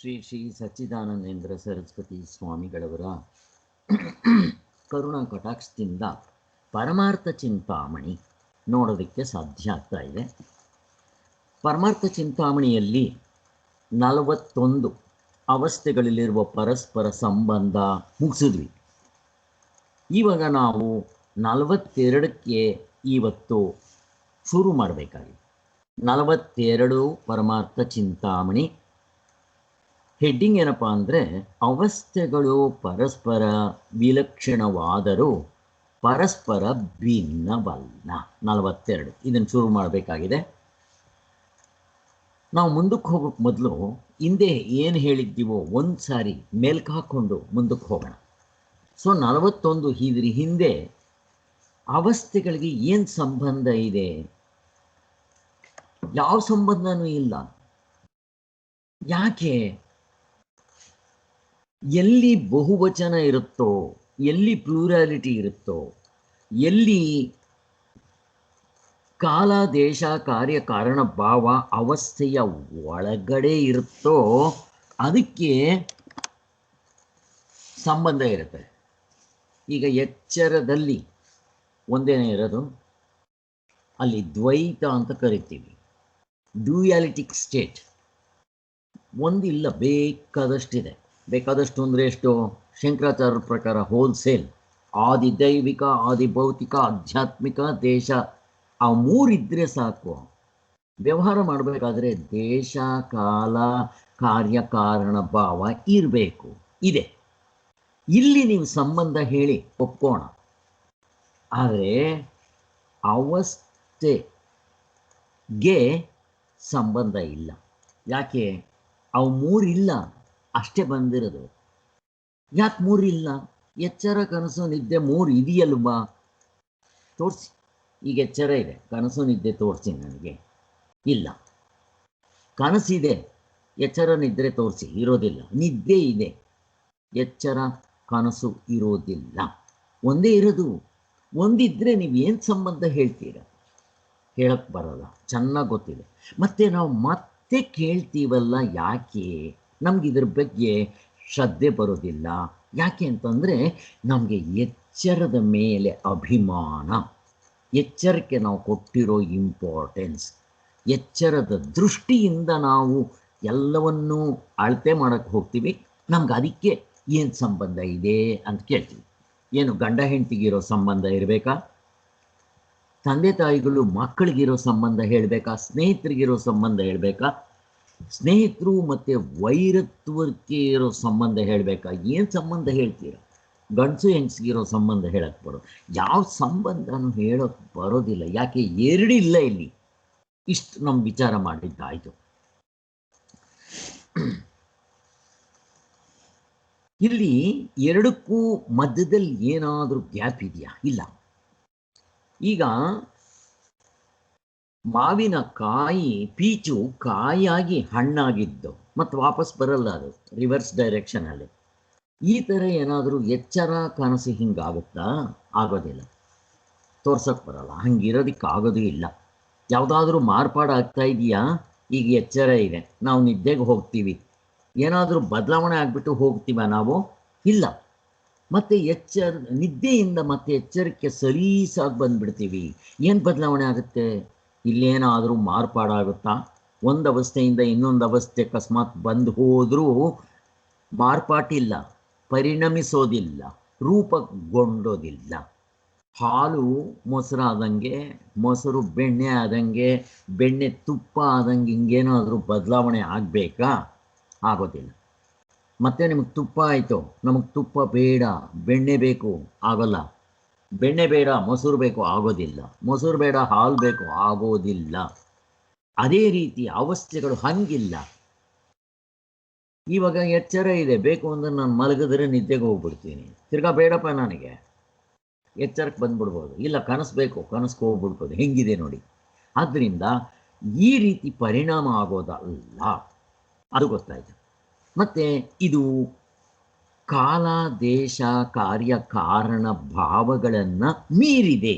ಶ್ರೀ ಶ್ರೀ ಸಚ್ಚಿದಾನಂದೇಂದ್ರ ಸರಸ್ವತಿ ಸ್ವಾಮಿಗಳವರ ಕರುಣಾ ಕಟಾಕ್ಷದಿಂದ ಪರಮಾರ್ಥ ಚಿಂತಾಮಣಿ ನೋಡೋದಕ್ಕೆ ಸಾಧ್ಯ ಆಗ್ತಾ ಇದೆ. ಪರಮಾರ್ಥ ಚಿಂತಾಮಣಿಯಲ್ಲಿ 41 ಅವಸ್ಥೆಗಳಲ್ಲಿರುವ ಪರಸ್ಪರ ಸಂಬಂಧ ಮುಗಿಸಿದ್ವಿ. ಇವಾಗ ನಾವು 42ಕ್ಕೆ ಇವತ್ತು ಶುರು ಮಾಡಬೇಕಾಗಿದೆ. 42 ಪರಮಾರ್ಥ ಚಿಂತಾಮಣಿ. ಹೆಡ್ಡಿಂಗ್ ಏನಪ್ಪ ಅಂದರೆ, ಅವಸ್ಥೆಗಳು ಪರಸ್ಪರ ವಿಲಕ್ಷಣವಾದರೂ ಪರಸ್ಪರ ಭಿನ್ನವಲ್ಲ. 42 ಇದನ್ನು ಶುರು ಮಾಡಬೇಕಾಗಿದೆ. ನಾವು ಮುಂದಕ್ಕೆ ಹೋಗೋಕ್ಕೆ ಮೊದಲು ಹಿಂದೆ ಏನು ಹೇಳಿದ್ದೀವೋ ಒಂದು ಸಾರಿ ಮೇಲ್ಕೆ ಹಾಕ್ಕೊಂಡು ಮುಂದಕ್ಕೆ ಹೋಗೋಣ. ಸೊ 41 ಇದ್ರ ಹಿಂದೆ ಅವಸ್ಥೆಗಳಿಗೆ ಏನು ಸಂಬಂಧ ಇದೆ? ಯಾವ ಸಂಬಂಧನೂ ಇಲ್ಲ. ಯಾಕೆ? ಎಲ್ಲಿ ಬಹುವಚನ ಇರುತ್ತೋ, ಎಲ್ಲಿ ಪ್ಲೂರಾಲಿಟಿ ಇರುತ್ತೋ, ಎಲ್ಲಿ ಕಾಲ ದೇಶ ಕಾರ್ಯ ಕಾರಣ ಭಾವ ಅವಸ್ಥೆಯ ಒಳಗಡೆ ಇರುತ್ತೋ ಅದಕ್ಕೆ ಸಂಬಂಧ ಇರುತ್ತೆ. ಈಗ ಎಚ್ಚರದಲ್ಲಿ ಒಂದೇನೇ ಇರೋದು, ಅಲ್ಲಿ ದ್ವೈತ ಅಂತ ಕರಿತೀವಿ, ಡ್ಯೂಯಾಲಿಟಿಕ್ ಸ್ಟೇಟ್. ಒಂದಿಲ್ಲ, ಬೇಕಾದಷ್ಟಿದೆ. ಬೇಕಾದಷ್ಟು ಅಂದರೆ ಎಷ್ಟು? ಶಂಕರಾಚಾರ್ಯರ ಪ್ರಕಾರ ಹೋಲ್ಸೇಲ್ ಆದಿದೈವಿಕ, ಆದಿಭೌತಿಕ, ಆಧ್ಯಾತ್ಮಿಕ, ದೇಶ, ಆ ಮೂರಿದ್ರೆ ಸಾಕು. ವ್ಯವಹಾರ ಮಾಡಬೇಕಾದ್ರೆ ದೇಶ ಕಾಲ ಕಾರ್ಯ ಕಾರಣ ಭಾವ ಇರಬೇಕು. ಇದೆ. ಇಲ್ಲಿ ನೀವು ಸಂಬಂಧ ಹೇಳಿ ಒಪ್ಕೋಣ. ಆದರೆ ಅವಸ್ಥೆಗೆ ಸಂಬಂಧ ಇಲ್ಲ. ಯಾಕೆ? ಅವು ಮೂರಿಲ್ಲ, ಅಷ್ಟೇ ಬಂದಿರೋದು. ಯಾಕೆ ಮೂರಿಲ್ಲ? ಎಚ್ಚರ ಕನಸು ನಿದ್ದೆ 3 ಇದೆಯಲ್ವಾ? ತೋರಿಸಿ. ಈಗ ಎಚ್ಚರ ಇದೆ, ಕನಸು ನಿದ್ದೆ ತೋರಿಸಿ ನನಗೆ. ಇಲ್ಲ. ಕನಸಿದೆ, ಎಚ್ಚರ ನಿದ್ರೆ ತೋರಿಸಿ. ಇರೋದಿಲ್ಲ. ನಿದ್ದೆ ಇದೆ, ಎಚ್ಚರ ಕನಸು ಇರೋದಿಲ್ಲ. ಒಂದೇ ಇರೋದು. ಒಂದಿದ್ರೆ ನೀವು ಏನು ಸಂಬಂಧ ಹೇಳ್ತೀರ? ಹೇಳಕ್ಕೆ ಬರೋಲ್ಲ. ಚೆನ್ನಾಗಿ ಗೊತ್ತಿದೆ. ಮತ್ತೆ ನಾವು ಮತ್ತೆ ಕೇಳ್ತೀವಲ್ಲ, ಯಾಕೆ? ನಮ್ಗೆ ಇದ್ರ ಬಗ್ಗೆ ಶ್ರದ್ಧೆ ಬರೋದಿಲ್ಲ. ಯಾಕೆ ಅಂತಂದರೆ ನಮಗೆ ಎಚ್ಚರದ ಮೇಲೆ ಅಭಿಮಾನ, ಎಚ್ಚರಕ್ಕೆ ನಾವು ಕೊಟ್ಟಿರೋ ಇಂಪಾರ್ಟೆನ್ಸ್, ಎಚ್ಚರದ ದೃಷ್ಟಿಯಿಂದ ನಾವು ಎಲ್ಲವನ್ನೂ ಅಳತೆ ಮಾಡೋಕ್ಕೆ ಹೋಗ್ತೀವಿ. ನಮ್ಗೆ ಅದಕ್ಕೆ ಏನು ಸಂಬಂಧ ಇದೆ ಅಂತ ಕೇಳ್ತೀವಿ. ಏನು ಗಂಡ ಹೆಂಡತಿಗಿರೋ ಸಂಬಂಧ ಇರಬೇಕಾ? ತಂದೆ ತಾಯಿಗಳು ಮಕ್ಕಳಿಗಿರೋ ಸಂಬಂಧ ಹೇಳಬೇಕಾ? ಸ್ನೇಹಿತರಿಗಿರೋ ಸಂಬಂಧ ಹೇಳಬೇಕಾ? ಸ್ನೇಹಿತರು ಮತ್ತು ವೈರತ್ವಕ್ಕೆ ಇರೋ ಸಂಬಂಧ ಹೇಳಬೇಕಾ? ಏನು ಸಂಬಂಧ ಹೇಳ್ತೀರ? ಗಂಡಸು ಹೆಂಗಸಿಗಿರೋ ಸಂಬಂಧ ಹೇಳಕ್ಕೆ ಬರೋದು? ಯಾವ ಸಂಬಂಧನೂ ಹೇಳೋಕ್ಕೆ ಬರೋದಿಲ್ಲ. ಯಾಕೆ? ಎರಡಿಲ್ಲ ಇಲ್ಲಿ. ಇಷ್ಟು ನಮ್ಮ ವಿಚಾರ ಮಾಡಿದ್ದಾಯಿತು. ಇಲ್ಲಿ ಎರಡಕ್ಕೂ ಮಧ್ಯದಲ್ಲಿ ಏನಾದರೂ ಗ್ಯಾಪ್ ಇದೆಯಾ? ಇಲ್ಲ. ಈಗ ಮಾವಿನ ಕಾಯಿ, ಪೀಚು ಕಾಯಾಗಿ ಹಣ್ಣಾಗಿದ್ದು ಮತ್ತು ವಾಪಸ್ ಬರಲ್ಲ, ಅದು ರಿವರ್ಸ್ ಡೈರೆಕ್ಷನಲ್ಲಿ. ಈ ಥರ ಏನಾದರೂ ಎಚ್ಚರ ಕನಸು ಹಿಂಗಾಗುತ್ತಾ? ಆಗೋದಿಲ್ಲ. ತೋರ್ಸೋಕ್ಕೆ ಬರಲ್ಲ. ಹಂಗಿರೋದಕ್ಕೆ ಆಗೋದು ಇಲ್ಲ. ಯಾವುದಾದ್ರೂ ಮಾರ್ಪಾಡಾಗ್ತಾ ಇದೆಯಾ? ಈಗ ಎಚ್ಚರ ಇದೆ, ನಾವು ನಿದ್ದೆಗೆ ಹೋಗ್ತೀವಿ. ಏನಾದರೂ ಬದಲಾವಣೆ ಆಗಿಬಿಟ್ಟು ಹೋಗ್ತೀವ ನಾವು? ಇಲ್ಲ. ಮತ್ತು ನಿದ್ದೆಯಿಂದ ಮತ್ತೆ ಎಚ್ಚರಕ್ಕೆ ಸಲೀಸಾಗಿ ಬಂದುಬಿಡ್ತೀವಿ. ಏನು ಬದಲಾವಣೆ ಆಗುತ್ತೆ? ಇಲ್ಲೇನಾದರೂ ಮಾರ್ಪಾಡಾಗುತ್ತಾ? ಒಂದು ಅವಸ್ಥೆಯಿಂದ ಇನ್ನೊಂದು ಅವಸ್ಥೆ ಅಕಸ್ಮಾತ್ ಬಂದು ಹೋದರೂ ಮಾರ್ಪಾಟಿಲ್ಲ, ಪರಿಣಮಿಸೋದಿಲ್ಲ, ರೂಪಗೊಂಡೋದಿಲ್ಲ. ಹಾಲು ಮೊಸರಾದಂಗೆ, ಮೊಸರು ಬೆಣ್ಣೆ ಆದಂಗೆ, ಬೆಣ್ಣೆ ತುಪ್ಪ ಆದಂಗೆ ಹಿಂಗೇನಾದರೂ ಬದಲಾವಣೆ ಆಗಬೇಕಾ? ಆಗೋದಿಲ್ಲ. ಮತ್ತು ನಿಮಗೆ ತುಪ್ಪ ಆಯಿತು, ನಮಗೆ ತುಪ್ಪ ಬೇಡ, ಬೆಣ್ಣೆ ಬೇಕು, ಆಗೋಲ್ಲ. ಬೆಣ್ಣೆ ಬೇಡ, ಮೊಸರು ಬೇಕು, ಆಗೋದಿಲ್ಲ. ಮೊಸರು ಬೇಡ, ಹಾಲು ಬೇಕು, ಆಗೋದಿಲ್ಲ. ಅದೇ ರೀತಿ ಅವಸ್ಥೆಗಳು ಹಂಗಿಲ್ಲ. ಇವಾಗ ಎಚ್ಚರ ಇದೆ, ಬೇಕು ಅಂದರೆ ನಾನು ಮಲಗಿದ್ರೆ ನಿದ್ದೆಗೆ ಹೋಗ್ಬಿಡ್ತೀನಿ. ತಿರ್ಗಾ ಬೇಡಪ್ಪ ನನಗೆ, ಎಚ್ಚರಕ್ಕೆ ಬಂದ್ಬಿಡ್ಬೋದು. ಇಲ್ಲ, ಕನಸು ಬೇಕು, ಕನಸ್ಗೆ ಹೋಗ್ಬಿಡ್ಬೋದು. ಹೆಂಗಿದೆ ನೋಡಿ. ಆದ್ದರಿಂದ ಈ ರೀತಿ ಪರಿಣಾಮ ಆಗೋದಲ್ಲ, ಅದು ಗೊತ್ತಾಯ್ತು. ಮತ್ತು ಇದು ಕಾಲ ದೇಶ ಕಾರ್ಯ ಕಾರಣ ಭಾವಗಳನ್ನು ಮೀರಿದೆ.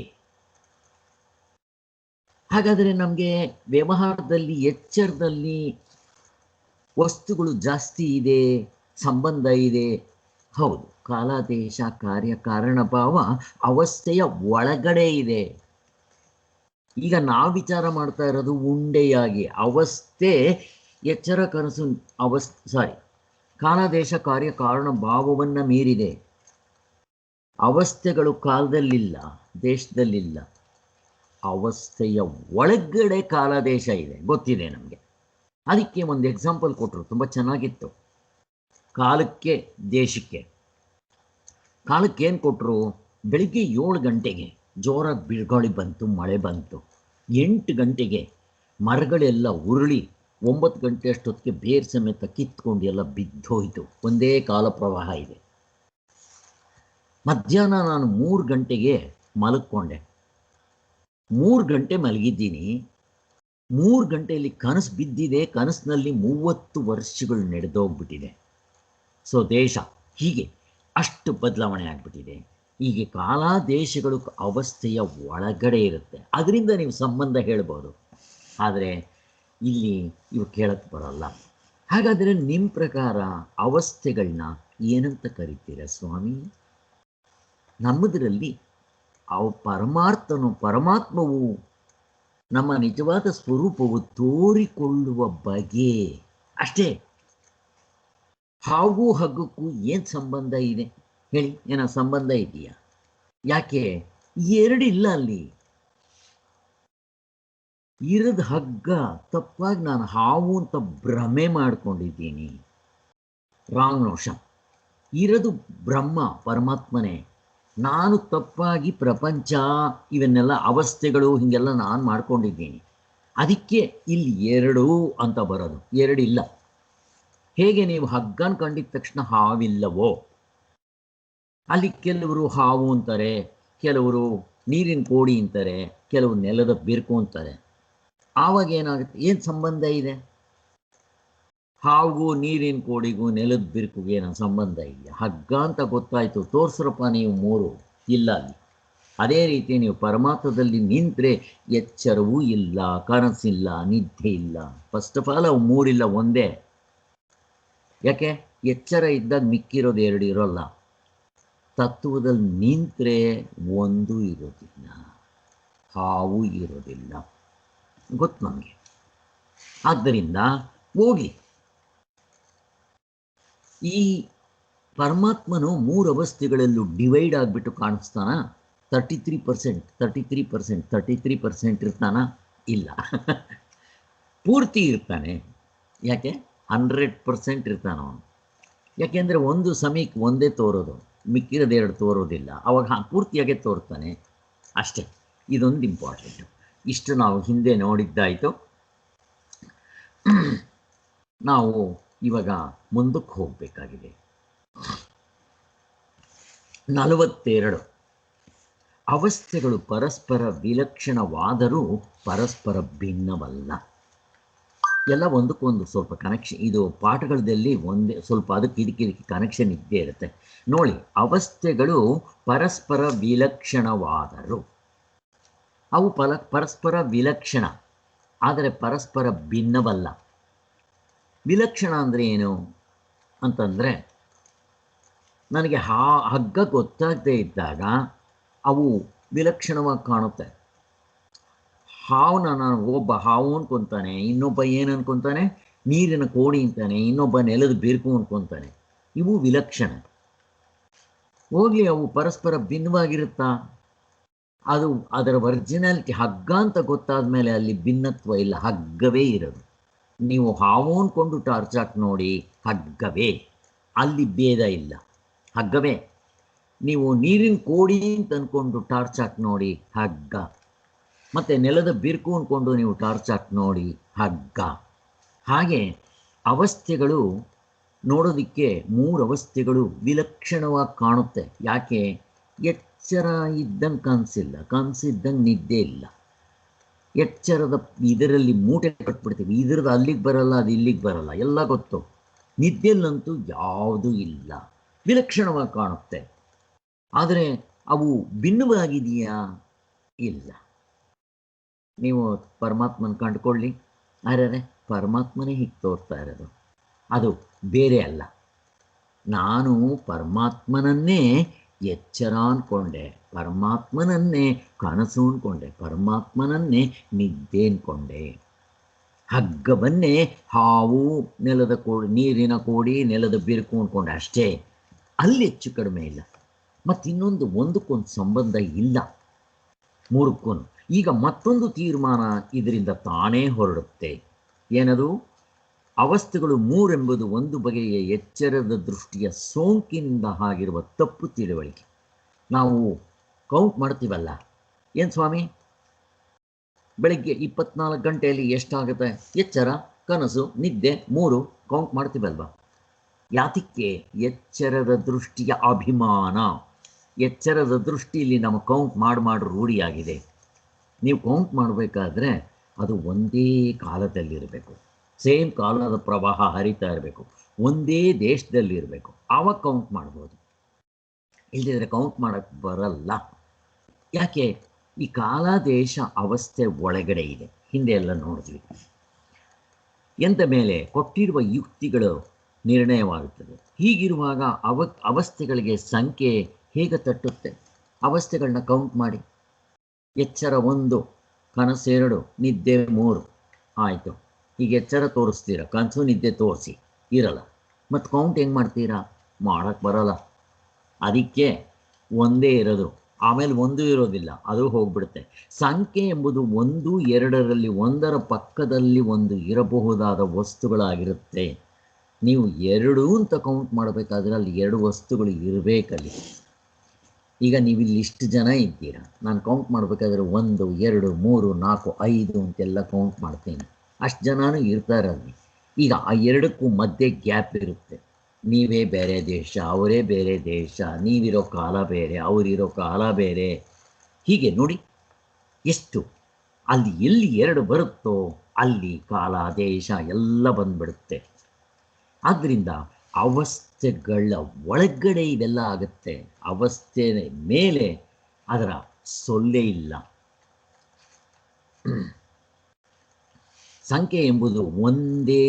ಹಾಗಾದರೆ ನಮಗೆ ವ್ಯವಹಾರದಲ್ಲಿ ಎಚ್ಚರದಲ್ಲಿ ವಸ್ತುಗಳು ಜಾಸ್ತಿ ಇದೆ, ಸಂಬಂಧ ಇದೆ. ಹೌದು, ಕಾಲ ದೇಶ ಕಾರ್ಯ ಕಾರಣ ಭಾವ ಅವಸ್ಥೆಯ ಒಳಗಡೆ ಇದೆ. ಈಗ ನಾವು ವಿಚಾರ ಮಾಡ್ತಾ ಇರೋದು ಉಂಡೆಯಾಗಿ. ಅವಸ್ಥೆ ಎಚ್ಚರ ಕನಸು ಕಾಲ ದೇಶ ಕಾರ್ಯ ಕಾರಣ ಭಾವವನ್ನು ಮೀರಿದೆ. ಅವಸ್ಥೆಗಳು ಕಾಲದಲ್ಲಿಲ್ಲ, ದೇಶದಲ್ಲಿಲ್ಲ. ಅವಸ್ಥೆಯ ಒಳಗಡೆ ಕಾಲ ದೇಶ ಇದೆ, ಗೊತ್ತಿದೆ ನಮಗೆ. ಅದಕ್ಕೆ ಒಂದು ಎಕ್ಸಾಂಪಲ್ ಕೊಟ್ಟರು, ತುಂಬ ಚೆನ್ನಾಗಿತ್ತು. ಕಾಲಕ್ಕೆ ದೇಶಕ್ಕೆ. ಕಾಲಕ್ಕೆ ಏನು ಕೊಟ್ಟರು? ಬೆಳಿಗ್ಗೆ 7 ಗಂಟೆಗೆ ಜೋರಾಗಿ ಬಿರುಗಾಳಿ ಬಂತು, ಮಳೆ ಬಂತು. 8 ಗಂಟೆಗೆ ಮರಗಳೆಲ್ಲ ಉರುಳಿ 9 ಗಂಟೆ ಅಷ್ಟೊತ್ತಿಗೆ ಬೇರ್ ಸಮೇತ ಕಿತ್ಕೊಂಡು ಎಲ್ಲ ಬಿದ್ದೋಯ್ತು. ಒಂದೇ ಕಾಲ ಪ್ರವಾಹ ಇದೆ. ಮಧ್ಯಾಹ್ನ ನಾನು 3 ಗಂಟೆಗೆ ಮಲಗಿಕೊಂಡೆ. 3 ಗಂಟೆ ಮಲಗಿದ್ದೀನಿ. 3 ಗಂಟೆಯಲ್ಲಿ ಕನಸು ಬಿದ್ದಿದೆ. ಕನಸಿನಲ್ಲಿ 30 ವರ್ಷಗಳು ನಡೆದೋಗ್ಬಿಟ್ಟಿದೆ. ಸೊ ದೇಶ ಹೀಗೆ ಅಷ್ಟು ಬದಲಾವಣೆ ಆಗಿಬಿಟ್ಟಿದೆ. ಹೀಗೆ ಕಾಲ ದೇಶಗಳು ಅವಸ್ಥೆಯ ಒಳಗಡೆ ಇರುತ್ತೆ. ಅದರಿಂದ ನೀವು ಸಂಬಂಧ ಹೇಳ್ಬೋದು, ಆದರೆ ಇಲ್ಲಿ ಇವು ಕೇಳಕ್ಕೆ ಬರೋಲ್ಲ. ಹಾಗಾದರೆ ನಿಮ್ಮ ಪ್ರಕಾರ ಅವಸ್ಥೆಗಳನ್ನ ಏನಂತ ಕರಿತೀರ ಸ್ವಾಮಿ? ನಮ್ಮದರಲ್ಲಿ ಪರಮಾತ್ಮವು ನಮ್ಮ ನಿಜವಾದ ಸ್ವರೂಪವು ತೋರಿಕೊಳ್ಳುವ ಬಗೆ ಅಷ್ಟೇ. ಹಾಗೂ ಹಗ್ಗಕ್ಕೂ ಏನು ಸಂಬಂಧ ಇದೆ ಹೇಳಿ? ಏನೋ ಸಂಬಂಧ ಇದೆಯಾ? ಯಾಕೆ? ಎರಡಿಲ್ಲ ಅಲ್ಲಿ. ಇರದ ಹಗ್ಗ ತಪ್ಪಾಗಿ ನಾನು ಹಾವು ಅಂತ ಭ್ರಮೆ ಮಾಡ್ಕೊಂಡಿದ್ದೀನಿ. Wrong notion. ಇರೋದು ಬ್ರಹ್ಮ, ಪರಮಾತ್ಮನೇ. ನಾನು ತಪ್ಪಾಗಿ ಪ್ರಪಂಚ ಇವನ್ನೆಲ್ಲ ಅವಸ್ಥೆಗಳು ಹೀಗೆಲ್ಲ ನಾನು ಮಾಡ್ಕೊಂಡಿದ್ದೀನಿ. ಅದಕ್ಕೆ ಇಲ್ಲಿ 2 ಅಂತ ಬರೋದು. ಎರಡಿಲ್ಲ. ಹೇಗೆ ನೀವು ಹಗ್ಗನ ಕಂಡಿದ ತಕ್ಷಣ ಹಾವಿಲ್ಲವೋ, ಅಲ್ಲಿ ಕೆಲವರು ಹಾವು ಅಂತಾರೆ, ಕೆಲವರು ನೀರಿನ ಕೋಡಿ ಅಂತಾರೆ, ಕೆಲವರು ನೆಲದ ಬಿರುಕು ಅಂತಾರೆ. ಆವಾಗ ಏನಾಗುತ್ತೆ? ಏನು ಸಂಬಂಧ ಇದೆ? ಹಾವಿಗೂ ನೀರಿನ ಕೋಡಿಗೂ ನೆಲದ ಬಿರುಕುಗೆ ಏನೋ ಸಂಬಂಧ ಇದೆಯಾ? ಹಗ್ಗ ಅಂತ ಗೊತ್ತಾಯಿತು, ತೋರಿಸ್ರಪ್ಪ ನೀವು 3. ಇಲ್ಲ ಅಲ್ಲಿ. ಅದೇ ರೀತಿ ನೀವು ಪರಮಾತ್ಮದಲ್ಲಿ ನಿಂತರೆ ಎಚ್ಚರವೂ ಇಲ್ಲ, ಕನಸಿಲ್ಲ, ನಿದ್ದೆ ಇಲ್ಲ. ಫಸ್ಟ್ ಆಫ್ ಆಲ್ ಅವು 3 ಇಲ್ಲ, ಒಂದೇ. ಯಾಕೆ? ಎಚ್ಚರ ಇದ್ದಾಗ ಮಿಕ್ಕಿರೋದು 2 ಇರೋಲ್ಲ. ತತ್ವದಲ್ಲಿ ನಿಂತರೆ 1 ಇರೋದಿಲ್ಲ, ಹಾವು ಇರೋದಿಲ್ಲ. ಗೊತ್ತು ನಮಗೆ. ಆದ್ದರಿಂದ ಹೋಗಿ ಈ ಪರಮಾತ್ಮನು 3 ಅವಸ್ಥೆಗಳಲ್ಲೂ ಡಿವೈಡ್ ಆಗಿಬಿಟ್ಟು ಕಾಣಿಸ್ತಾನ? 33% ಇರ್ತಾನ? ಇಲ್ಲ. ಪೂರ್ತಿ ಇರ್ತಾನೆ. ಯಾಕೆ? 100% ಇರ್ತಾನ ಅವನು. ಯಾಕೆಂದರೆ ಒಂದು ಸಮಯಕ್ಕೆ ಒಂದೇ ತೋರೋದು, ಮಿಕ್ಕಿರೋದು 2 ತೋರೋದಿಲ್ಲ. ಅವಾಗ ಪೂರ್ತಿಯಾಗೆ ತೋರ್ತಾನೆ ಅಷ್ಟೇ. ಇದೊಂದು ಇಂಪಾರ್ಟೆಂಟು. ಇಷ್ಟು ನಾವು ಹಿಂದೆ ನೋಡಿದ್ದಾಯಿತು. ನಾವು ಇವಾಗ ಮುಂದಕ್ಕೆ ಹೋಗಬೇಕಾಗಿದೆ. 42 ಅವಸ್ಥೆಗಳು ಪರಸ್ಪರ ವಿಲಕ್ಷಣವಾದರೂ ಪರಸ್ಪರ ಭಿನ್ನವಲ್ಲ. ಎಲ್ಲ ಒಂದಕ್ಕೊಂದು ಸ್ವಲ್ಪ ಕನೆಕ್ಷನ್. ಇದು ಪಾಠಗಳಲ್ಲಿ ಒಂದೇ ಸ್ವಲ್ಪ ಇದಕ್ಕೆ ಕನೆಕ್ಷನ್ ಇದ್ದೇ ಇರುತ್ತೆ ನೋಡಿ. ಅವಸ್ಥೆಗಳು ಪರಸ್ಪರ ವಿಲಕ್ಷಣವಾದರು. ಅವು ಪರಸ್ಪರ ವಿಲಕ್ಷಣ, ಆದರೆ ಪರಸ್ಪರ ಭಿನ್ನವಲ್ಲ. ವಿಲಕ್ಷಣ ಅಂದರೆ ಏನು ಅಂತಂದರೆ, ನನಗೆ ಹಗ್ಗ ಗೊತ್ತಾಗದೇ ಇದ್ದಾಗ ಅವು ವಿಲಕ್ಷಣವಾಗಿ ಕಾಣುತ್ತೆ. ಹಾವನ್ನ ನಾನು ಒಬ್ಬ ಹಾವು ಅನ್ಕೊತಾನೆ, ಇನ್ನೊಬ್ಬ ಏನು ಅನ್ಕೊತಾನೆ? ನೀರಿನ ಕೋಡಿ ಅಂತಾನೆ, ಇನ್ನೊಬ್ಬ ನೆಲದ ಬಿರುಕು ಅನ್ಕೊತಾನೆ. ಇವು ವಿಲಕ್ಷಣ. ಹೋಗಲಿ, ಅವು ಪರಸ್ಪರ ಭಿನ್ನವಾಗಿರುತ್ತಾ? ಅದು ಅದರ ಒರಿಜಿನಾಲಿಟಿ ಹಗ್ಗ ಅಂತ ಗೊತ್ತಾದ ಮೇಲೆ ಅಲ್ಲಿ ಭಿನ್ನತ್ವ ಇಲ್ಲ, ಹಗ್ಗವೇ ಇರೋದು. ನೀವು ಹಾವು ಅಂದ್ಕೊಂಡು ಟಾರ್ಚ್ ಹಾಕಿ ನೋಡಿ, ಹಗ್ಗವೇ. ಅಲ್ಲಿ ಭೇದ ಇಲ್ಲ, ಹಗ್ಗವೇ. ನೀವು ನೀರಿನ ಕೋಡಿ ಅಂತ ಅಂದ್ಕೊಂಡು ಟಾರ್ಚ್ ಹಾಕಿ ನೋಡಿ, ಹಗ್ಗ. ಮತ್ತು ನೆಲದ ಬಿರುಕು ಅಂದ್ಕೊಂಡು ನೀವು ಟಾರ್ಚ್ ಹಾಕಿ ನೋಡಿ, ಹಗ್ಗ. ಹಾಗೆ ಅವಸ್ಥೆಗಳು ನೋಡೋದಕ್ಕೆ 3 ಅವಸ್ಥೆಗಳು ವಿಲಕ್ಷಣವಾಗಿ ಕಾಣುತ್ತೆ. ಯಾಕೆ? ಎಚ್ಚರ ಇದ್ದಂಗೆ ಕನಸಿಲ್ಲ, ಕನಸಿದ್ದಂಗೆ ನಿದ್ದೆ ಇಲ್ಲ. ಎಚ್ಚರದ ಇದರಲ್ಲಿ ಮೂಟೆ ಕಟ್ಬಿಡ್ತೀವಿ, ಇದ್ರದ್ದು ಅಲ್ಲಿಗೆ ಬರಲ್ಲ, ಅದು ಇಲ್ಲಿಗೆ ಬರಲ್ಲ, ಎಲ್ಲ ಗೊತ್ತು. ನಿದ್ದೆಯಲ್ಲಂತೂ ಯಾವುದೂ ಇಲ್ಲ, ವಿಲಕ್ಷಣವಾಗಿ ಕಾಣುತ್ತೆ. ಆದರೆ ಅವು ಭಿನ್ನವಾಗಿದೆಯಾ? ಇಲ್ಲ. ನೀವು ಪರಮಾತ್ಮನ ಕಂಡುಕೊಳ್ಳಿ, ಆದರೆ ಪರಮಾತ್ಮನೇ ಹೀಗೆ ತೋರ್ತಾ ಇರೋದು. ಅದು ಬೇರೆ ಅಲ್ಲ. ನಾನು ಪರಮಾತ್ಮನನ್ನೇ ಎಚ್ಚರ ಅಂದ್ಕೊಂಡೆ, ಪರಮಾತ್ಮನನ್ನೇ ಕನಸು ಅಂದ್ಕೊಂಡೆ, ಪರಮಾತ್ಮನನ್ನೇ ನಿದ್ದೆ ಅಂದ್ಕೊಂಡೆ. ಹಗ್ಗವನ್ನೇ ಹಾವು, ನೆಲದ ಕೋಡಿ, ನೀರಿನ ಕೋಡಿ, ನೆಲದ ಬಿರುಕು ಅಂದ್ಕೊಂಡೆ ಅಷ್ಟೇ. ಅಲ್ಲಿ ಹೆಚ್ಚು ಕಡಿಮೆ ಇಲ್ಲ. ಮತ್ತಿನ್ನೊಂದು ಒಂದಕ್ಕೊಂದು ಸಂಬಂಧ ಇಲ್ಲ ಮೂರಕ್ಕೂ. ಈಗ ಮತ್ತೊಂದು ತೀರ್ಮಾನ ಇದರಿಂದ ತಾನೇ ಹೊರಡುತ್ತೆ. ಏನದು? ಅವಸ್ಥೆಗಳು ಮೂರೆಂಬುದು ಒಂದು ಬಗೆಯ ಎಚ್ಚರದ ದೃಷ್ಟಿಯ ಸೋಂಕಿನಿಂದ ಆಗಿರುವ ತಪ್ಪು ತಿಳುವಳಿಕೆ. ನಾವು ಕೌಂಟ್ ಮಾಡ್ತೀವಲ್ಲ, ಏನು ಸ್ವಾಮಿ ಬೆಳಗ್ಗೆ 24 ಗಂಟೆಯಲ್ಲಿ ಎಷ್ಟಾಗುತ್ತೆ? ಎಚ್ಚರ, ಕನಸು, ನಿದ್ದೆ ಮೂರು ಕೌಂಟ್ ಮಾಡ್ತೀವಲ್ವ? ಯಾತಕ್ಕೆ? ಎಚ್ಚರದ ದೃಷ್ಟಿಯ ಅಭಿಮಾನ. ಎಚ್ಚರದ ದೃಷ್ಟಿಯಲ್ಲಿ ನಮ್ಮ ಕೌಂಟ್ ಮಾಡಿ ರೂಢಿಯಾಗಿದೆ. ನೀವು ಕೌಂಟ್ ಮಾಡಬೇಕಾದ್ರೆ ಅದು ಒಂದೇ ಕಾಲದಲ್ಲಿರಬೇಕು, ಸೇಮ್ ಕಾಲದ ಪ್ರವಾಹ ಹರಿತಾ ಇರಬೇಕು, ಒಂದೇ ದೇಶದಲ್ಲಿರಬೇಕು, ಆವಾಗ ಕೌಂಟ್ ಮಾಡ್ಬೋದು. ಇಲ್ಲದಿದ್ರೆ ಕೌಂಟ್ ಮಾಡೋಕ್ಕೆ ಬರಲ್ಲ. ಯಾಕೆ? ಈ ಕಾಲ ದೇಶ ಅವಸ್ಥೆ ಒಳಗಡೆ ಇದೆ. ಹಿಂದೆ ಎಲ್ಲ ನೋಡಿದ್ವಿ. ಎಂದ ಮೇಲೆ ಕೊಟ್ಟಿರುವ ಯುಕ್ತಿಗಳು ನಿರ್ಣಯವಾಗುತ್ತದೆ. ಹೀಗಿರುವಾಗ ಅವಸ್ಥೆಗಳಿಗೆ ಸಂಖ್ಯೆ ಹೇಗೆ ತಟ್ಟುತ್ತೆ? ಅವಸ್ಥೆಗಳನ್ನ ಕೌಂಟ್ ಮಾಡಿ. ಎಚ್ಚರ 1, ಕನಸು 2, ನಿದ್ದೆ 3 ಆಯಿತು. ಈಗ ಎಚ್ಚರ ತೋರಿಸ್ತೀರ, ಕನಸು ನಿದ್ದೆ ತೋರಿಸಿ ಇರಲ್ಲ. ಮತ್ತು ಕೌಂಟ್ ಹೆಂಗೆ ಮಾಡ್ತೀರಾ? ಮಾಡೋಕ್ಕೆ ಬರಲ್ಲ. ಅದಕ್ಕೆ ಒಂದೇ ಇರೋದು, ಆಮೇಲೆ ಒಂದು ಇರೋದಿಲ್ಲ, ಅದು ಹೋಗ್ಬಿಡುತ್ತೆ. ಸಂಖ್ಯೆ ಎಂಬುದು 1, 2ರಲ್ಲಿ ಒಂದರ ಪಕ್ಕದಲ್ಲಿ ಒಂದು ಇರಬಹುದಾದ ವಸ್ತುಗಳಾಗಿರುತ್ತೆ. ನೀವು 2 ಅಂತ ಕೌಂಟ್ ಮಾಡಬೇಕಾದ್ರೆ ಅಲ್ಲಿ 2 ವಸ್ತುಗಳು ಇರಬೇಕಲ್ಲಿ. ಈಗ ನೀವು ಇಲ್ಲಿ ಇಷ್ಟು ಜನ ಇದ್ದೀರಾ, ನಾನು ಕೌಂಟ್ ಮಾಡಬೇಕಾದ್ರೆ 1, 2, 3, 4, 5 ಅಂತೆಲ್ಲ ಕೌಂಟ್ ಮಾಡ್ತೀನಿ. ಅಷ್ಟು ಜನನೂ ಇರ್ತಾರಲ್ಲಿ. ಈಗ ಆ 2ಕ್ಕೂ ಮಧ್ಯೆ ಗ್ಯಾಪ್ ಇರುತ್ತೆ. ನೀವೇ ಬೇರೆ ದೇಶ, ಅವರೇ ಬೇರೆ ದೇಶ, ನೀವಿರೋ ಕಾಲ ಬೇರೆ, ಅವರಿರೋ ಕಾಲ ಬೇರೆ. ಹೀಗೆ ನೋಡಿ ಎಷ್ಟು ಅಲ್ಲಿ ಎಲ್ಲಿ 2 ಬರುತ್ತೋ ಅಲ್ಲಿ ಕಾಲ ದೇಶ ಎಲ್ಲ ಬಂದ್ಬಿಡುತ್ತೆ. ಆದ್ದರಿಂದ ಅವಸ್ಥೆಗಳ ಒಳಗಡೆ ಇವೆಲ್ಲ ಆಗುತ್ತೆ. ಅವಸ್ಥೆ ಮೇಲೆ ಅದರ ಸೊಲ್ಲೆ ಇಲ್ಲ. ಸಂಖ್ಯೆ ಎಂಬುದು ಒಂದೇ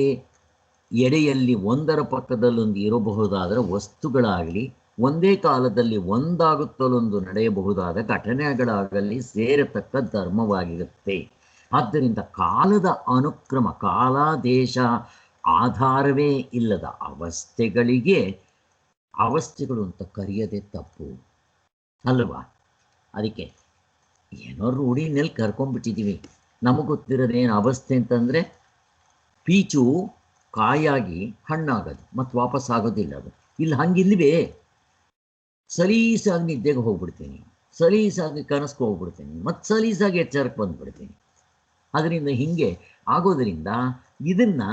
ಎಡೆಯಲ್ಲಿ ಒಂದರ ಪಕ್ಕದಲ್ಲೊಂದು ಇರಬಹುದಾದ ವಸ್ತುಗಳಾಗಲಿ, ಒಂದೇ ಕಾಲದಲ್ಲಿ ಒಂದಾಗುತ್ತಲೊಂದು ನಡೆಯಬಹುದಾದ ಘಟನೆಗಳಾಗಲಿ ಸೇರತಕ್ಕ ಧರ್ಮವಾಗಿರುತ್ತೆ. ಆದ್ದರಿಂದ ಕಾಲದ ಅನುಕ್ರಮ, ಕಾಲ ದೇಶ ಆಧಾರವೇ ಇಲ್ಲದ ಅವಸ್ಥೆಗಳಿಗೆ ಅವಸ್ಥೆಗಳು ಅಂತ ಕರೆಯೋದೇ ತಪ್ಪು ಅಲ್ವಾ? ಅದಕ್ಕೆ ಏನೋ ರೂಢಿನಲ್ಲಿ ಕರ್ಕೊಂಡ್ಬಿಟ್ಟಿದ್ದೀವಿ. ನಮಗೆ ಗೊತ್ತಿರೋದೇನು ಅವಸ್ಥೆ ಅಂತಂದರೆ ಪೀಚು ಕಾಯಾಗಿ ಹಣ್ಣಾಗೋದು ಮತ್ತು ವಾಪಸ್ ಆಗೋದಿಲ್ಲ. ಅದು ಇಲ್ಲಿ ಹಂಗಿಲ್ವೇ? ಸಲೀಸಾಗಿ ನಿದ್ದೆಗೆ ಹೋಗ್ಬಿಡ್ತೀನಿ, ಸಲೀಸಾಗಿ ಕನಸ್ಗೆ ಹೋಗ್ಬಿಡ್ತೀನಿ, ಮತ್ತು ಸಲೀಸಾಗಿ ಎಚ್ಚರಕ್ಕೆ ಬಂದುಬಿಡ್ತೀನಿ. ಅದರಿಂದ ಹೀಗೆ ಆಗೋದರಿಂದ ಇದನ್ನು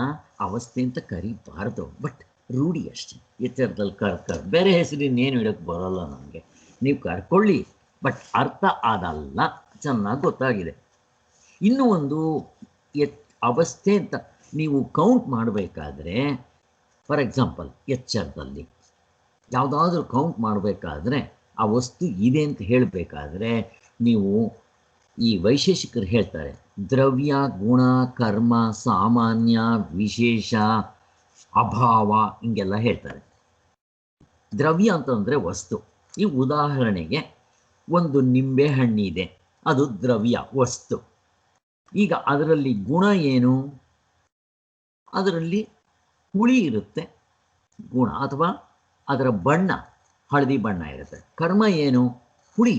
ಅವಸ್ಥೆ ಅಂತ ಕರಿಬಾರ್ದು. ಬಟ್ ರೂಢಿ ಅಷ್ಟೇ. ಎಚ್ಚರದಲ್ಲಿ ಬೇರೆ ಹೆಸರಿನೇನು ಇಡೋಕ್ಕೆ ಬರೋಲ್ಲ ನನಗೆ. ನೀವು ಕರ್ಕೊಳ್ಳಿ, ಬಟ್ ಅರ್ಥ ಅದಲ್ಲ. ಚೆನ್ನಾಗಿ ಗೊತ್ತಾಗಿದೆ. ಇನ್ನೂ ಒಂದು ಅವಸ್ಥೆ ಅಂತ ನೀವು ಕೌಂಟ್ ಮಾಡಬೇಕಾದ್ರೆ, ಫಾರ್ ಎಕ್ಸಾಂಪಲ್ ಎಚ್ಚರದಲ್ಲಿ ಯಾವುದಾದ್ರೂ ಕೌಂಟ್ ಮಾಡಬೇಕಾದ್ರೆ ಆ ವಸ್ತು ಇದೆ ಅಂತ ಹೇಳಬೇಕಾದ್ರೆ ನೀವು ಈ ವೈಶೇಷಿಕರು ಹೇಳ್ತಾರೆ, ದ್ರವ್ಯ, ಗುಣ, ಕರ್ಮ, ಸಾಮಾನ್ಯ, ವಿಶೇಷ, ಅಭಾವ ಹಿಂಗೆಲ್ಲ ಹೇಳ್ತಾರೆ. ದ್ರವ್ಯ ಅಂತಂದರೆ ವಸ್ತು. ಈ ಉದಾಹರಣೆಗೆ ಒಂದು ನಿಂಬೆ ಹಣ್ಣಿದೆ, ಅದು ದ್ರವ್ಯ ವಸ್ತು. ಈಗ ಅದರಲ್ಲಿ ಗುಣ ಏನು? ಅದರಲ್ಲಿ ಹುಳಿ ಇರುತ್ತೆ ಗುಣ, ಅಥವಾ ಅದರ ಬಣ್ಣ ಹಳದಿ ಬಣ್ಣ ಇರುತ್ತೆ. ಕರ್ಮ ಏನು? ಹುಳಿ.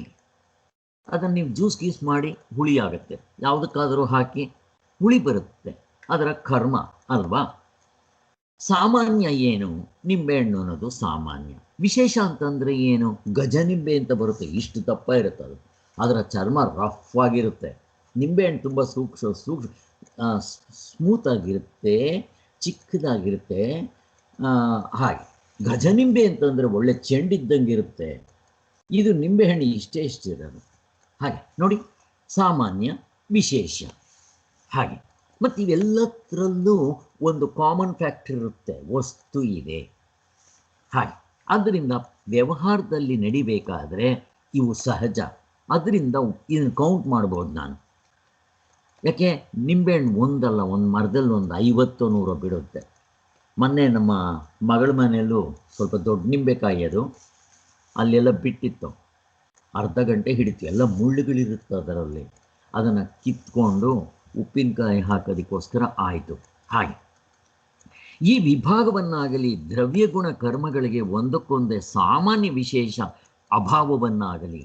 ಅದನ್ನು ನೀವು ಜ್ಯೂಸ್ ಗೀಸ್ ಮಾಡಿ ಹುಳಿ ಆಗುತ್ತೆ, ಯಾವುದಕ್ಕಾದರೂ ಹಾಕಿ ಹುಳಿ ಬರುತ್ತೆ, ಅದರ ಕರ್ಮ ಅಲ್ವಾ? ಸಾಮಾನ್ಯ ಏನು? ನಿಂಬೆಹಣ್ಣು ಅನ್ನೋದು ಸಾಮಾನ್ಯ. ವಿಶೇಷ ಅಂತಂದರೆ ಏನು? ಗಜನಿಂಬೆ ಅಂತ ಬರುತ್ತೆ, ಇಷ್ಟು ದಪ್ಪ ಇರುತ್ತೆ ಅದು, ಅದರ ಚರ್ಮ ರಫ್ ಆಗಿರುತ್ತೆ. ನಿಂಬೆಹಣ್ಣು ತುಂಬ ಸ್ಮೂತಾಗಿರುತ್ತೆ, ಚಿಕ್ಕದಾಗಿರುತ್ತೆ. ಹಾಗೆ ಗಜನಿಂಬೆ ಅಂತಂದರೆ ಒಳ್ಳೆ ಚೆಂಡಿದ್ದಂಗೆ ಇರುತ್ತೆ. ಇದು ನಿಂಬೆಹಣ್ಣು ಇಷ್ಟೇ ಇರೋದು. ಹಾಗೆ ನೋಡಿ, ಸಾಮಾನ್ಯ, ವಿಶೇಷ, ಹಾಗೆ. ಮತ್ತು ಇವೆಲ್ಲದರಲ್ಲೂ ಒಂದು ಕಾಮನ್ ಫ್ಯಾಕ್ಟರ್ ಇರುತ್ತೆ, ವಸ್ತು ಇದೆ. ಹಾಗೆ ಆದ್ದರಿಂದ ವ್ಯವಹಾರದಲ್ಲಿ ನಡಿಬೇಕಾದ್ರೆ ಇವು ಸಹಜ. ಅದರಿಂದ ಇದನ್ನು ಕೌಂಟ್ ಮಾಡ್ಬೋದು ನಾನು. ಯಾಕೆ? ನಿಂಬೆಹಣ್ಣು ಒಂದಲ್ಲ, ಒಂದು ಮರದಲ್ಲಿ ಒಂದು 50 100 ಬಿಡುತ್ತೆ. ಮೊನ್ನೆ ನಮ್ಮ ಮಗಳ ಮನೆಯಲ್ಲೂ ಸ್ವಲ್ಪ ದೊಡ್ಡ ನಿಂಬೆಕಾಯಿ ಅದು ಅಲ್ಲೆಲ್ಲ ಬಿಟ್ಟಿತ್ತು. ಅರ್ಧ ಗಂಟೆ ಹಿಡಿತು. ಎಲ್ಲ ಮುಳ್ಳುಗಳಿರುತ್ತೆ ಅದರಲ್ಲಿ. ಅದನ್ನು ಕಿತ್ಕೊಂಡು ಉಪ್ಪಿನಕಾಯಿ ಹಾಕೋದಕ್ಕೋಸ್ಕರ ಆಯಿತು. ಹಾಗೆ ಈ ವಿಭಾಗವನ್ನಾಗಲಿ ದ್ರವ್ಯಗುಣ ಕರ್ಮಗಳಿಗೆ ಒಂದಕ್ಕೊಂದೇ ಸಾಮಾನ್ಯ ವಿಶೇಷ ಅಭಾವವನ್ನಾಗಲಿ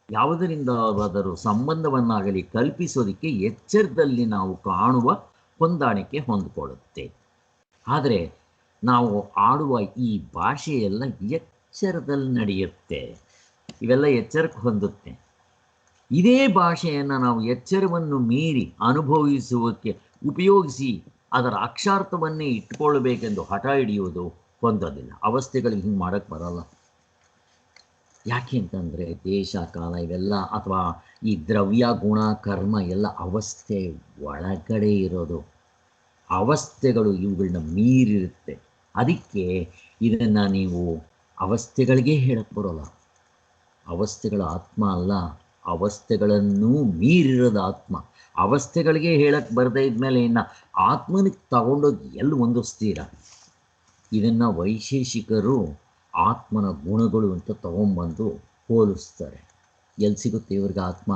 ಯಾವುದರಿಂದಾದರೂ ಸಂಬಂಧವನ್ನಾಗಲಿ ಕಲ್ಪಿಸೋದಕ್ಕೆ ಎಚ್ಚರದಲ್ಲಿ ನಾವು ಕಾಣುವ ಹೊಂದಾಣಿಕೆ ಹೊಂದಿಕೊಳ್ಳುತ್ತೆ. ಆದರೆ ನಾವು ಆಡುವ ಈ ಭಾಷೆಯೆಲ್ಲ ಎಚ್ಚರದಲ್ಲಿ ನಡೆಯುತ್ತೆ. ಇವೆಲ್ಲ ಎಚ್ಚರಕ್ಕೆ ಹೊಂದುತ್ತೆ. ಇದೇ ಭಾಷೆಯನ್ನು ನಾವು ಎಚ್ಚರವನ್ನು ಮೀರಿ ಅನುಭವಿಸುವುದಕ್ಕೆ ಉಪಯೋಗಿಸಿ ಅದರ ಅಕ್ಷಾರ್ಥವನ್ನೇ ಇಟ್ಕೊಳ್ಬೇಕೆಂದು ಹಠ ಹಿಡಿಯುವುದು ಹೊಂದೋದಿಲ್ಲ. ಅವಸ್ಥೆಗಳಿಗೆ ಹಿಂಗೆ ಮಾಡೋಕ್ಕೆ ಬರಲ್ಲ. ಯಾಕೆ ಅಂತಂದರೆ ದೇಶ ಕಾಲ ಇವೆಲ್ಲ ಅಥವಾ ಈ ದ್ರವ್ಯ ಗುಣ ಕರ್ಮ ಎಲ್ಲ ಅವಸ್ಥೆ ಒಳಗಡೆ ಇರೋದು. ಅವಸ್ಥೆಗಳು ಇವುಗಳನ್ನ ಮೀರಿರುತ್ತೆ. ಅದಕ್ಕೆ ಇದನ್ನು ನೀವು ಅವಸ್ಥೆಗಳಿಗೆ ಹೇಳಕ್ಕೆ ಬರೋಲ್ಲ. ಅವಸ್ಥೆಗಳ ಆತ್ಮ ಅಲ್ಲ, ಅವಸ್ಥೆಗಳನ್ನು ಮೀರಿರೋದು ಆತ್ಮ. ಅವಸ್ಥೆಗಳಿಗೆ ಹೇಳಕ್ಕೆ ಬರದೇ ಇದ್ಮೇಲೆ ಇನ್ನು ಆತ್ಮನಿಗೆ ತಗೊಂಡೋಗಿ ಎಲ್ಲಿ ಹೊಂದಿಸ್ತೀರ? ಇದನ್ನು ವೈಶೇಷಿಕರು ಆತ್ಮನ ಗುಣಗಳು ಅಂತ ತಗೊಂಬಂದು ಹೋಲಿಸ್ತಾರೆ. ಎಲ್ಲಿ ಸಿಗುತ್ತೆ ಇವ್ರಿಗೆ ಆತ್ಮ?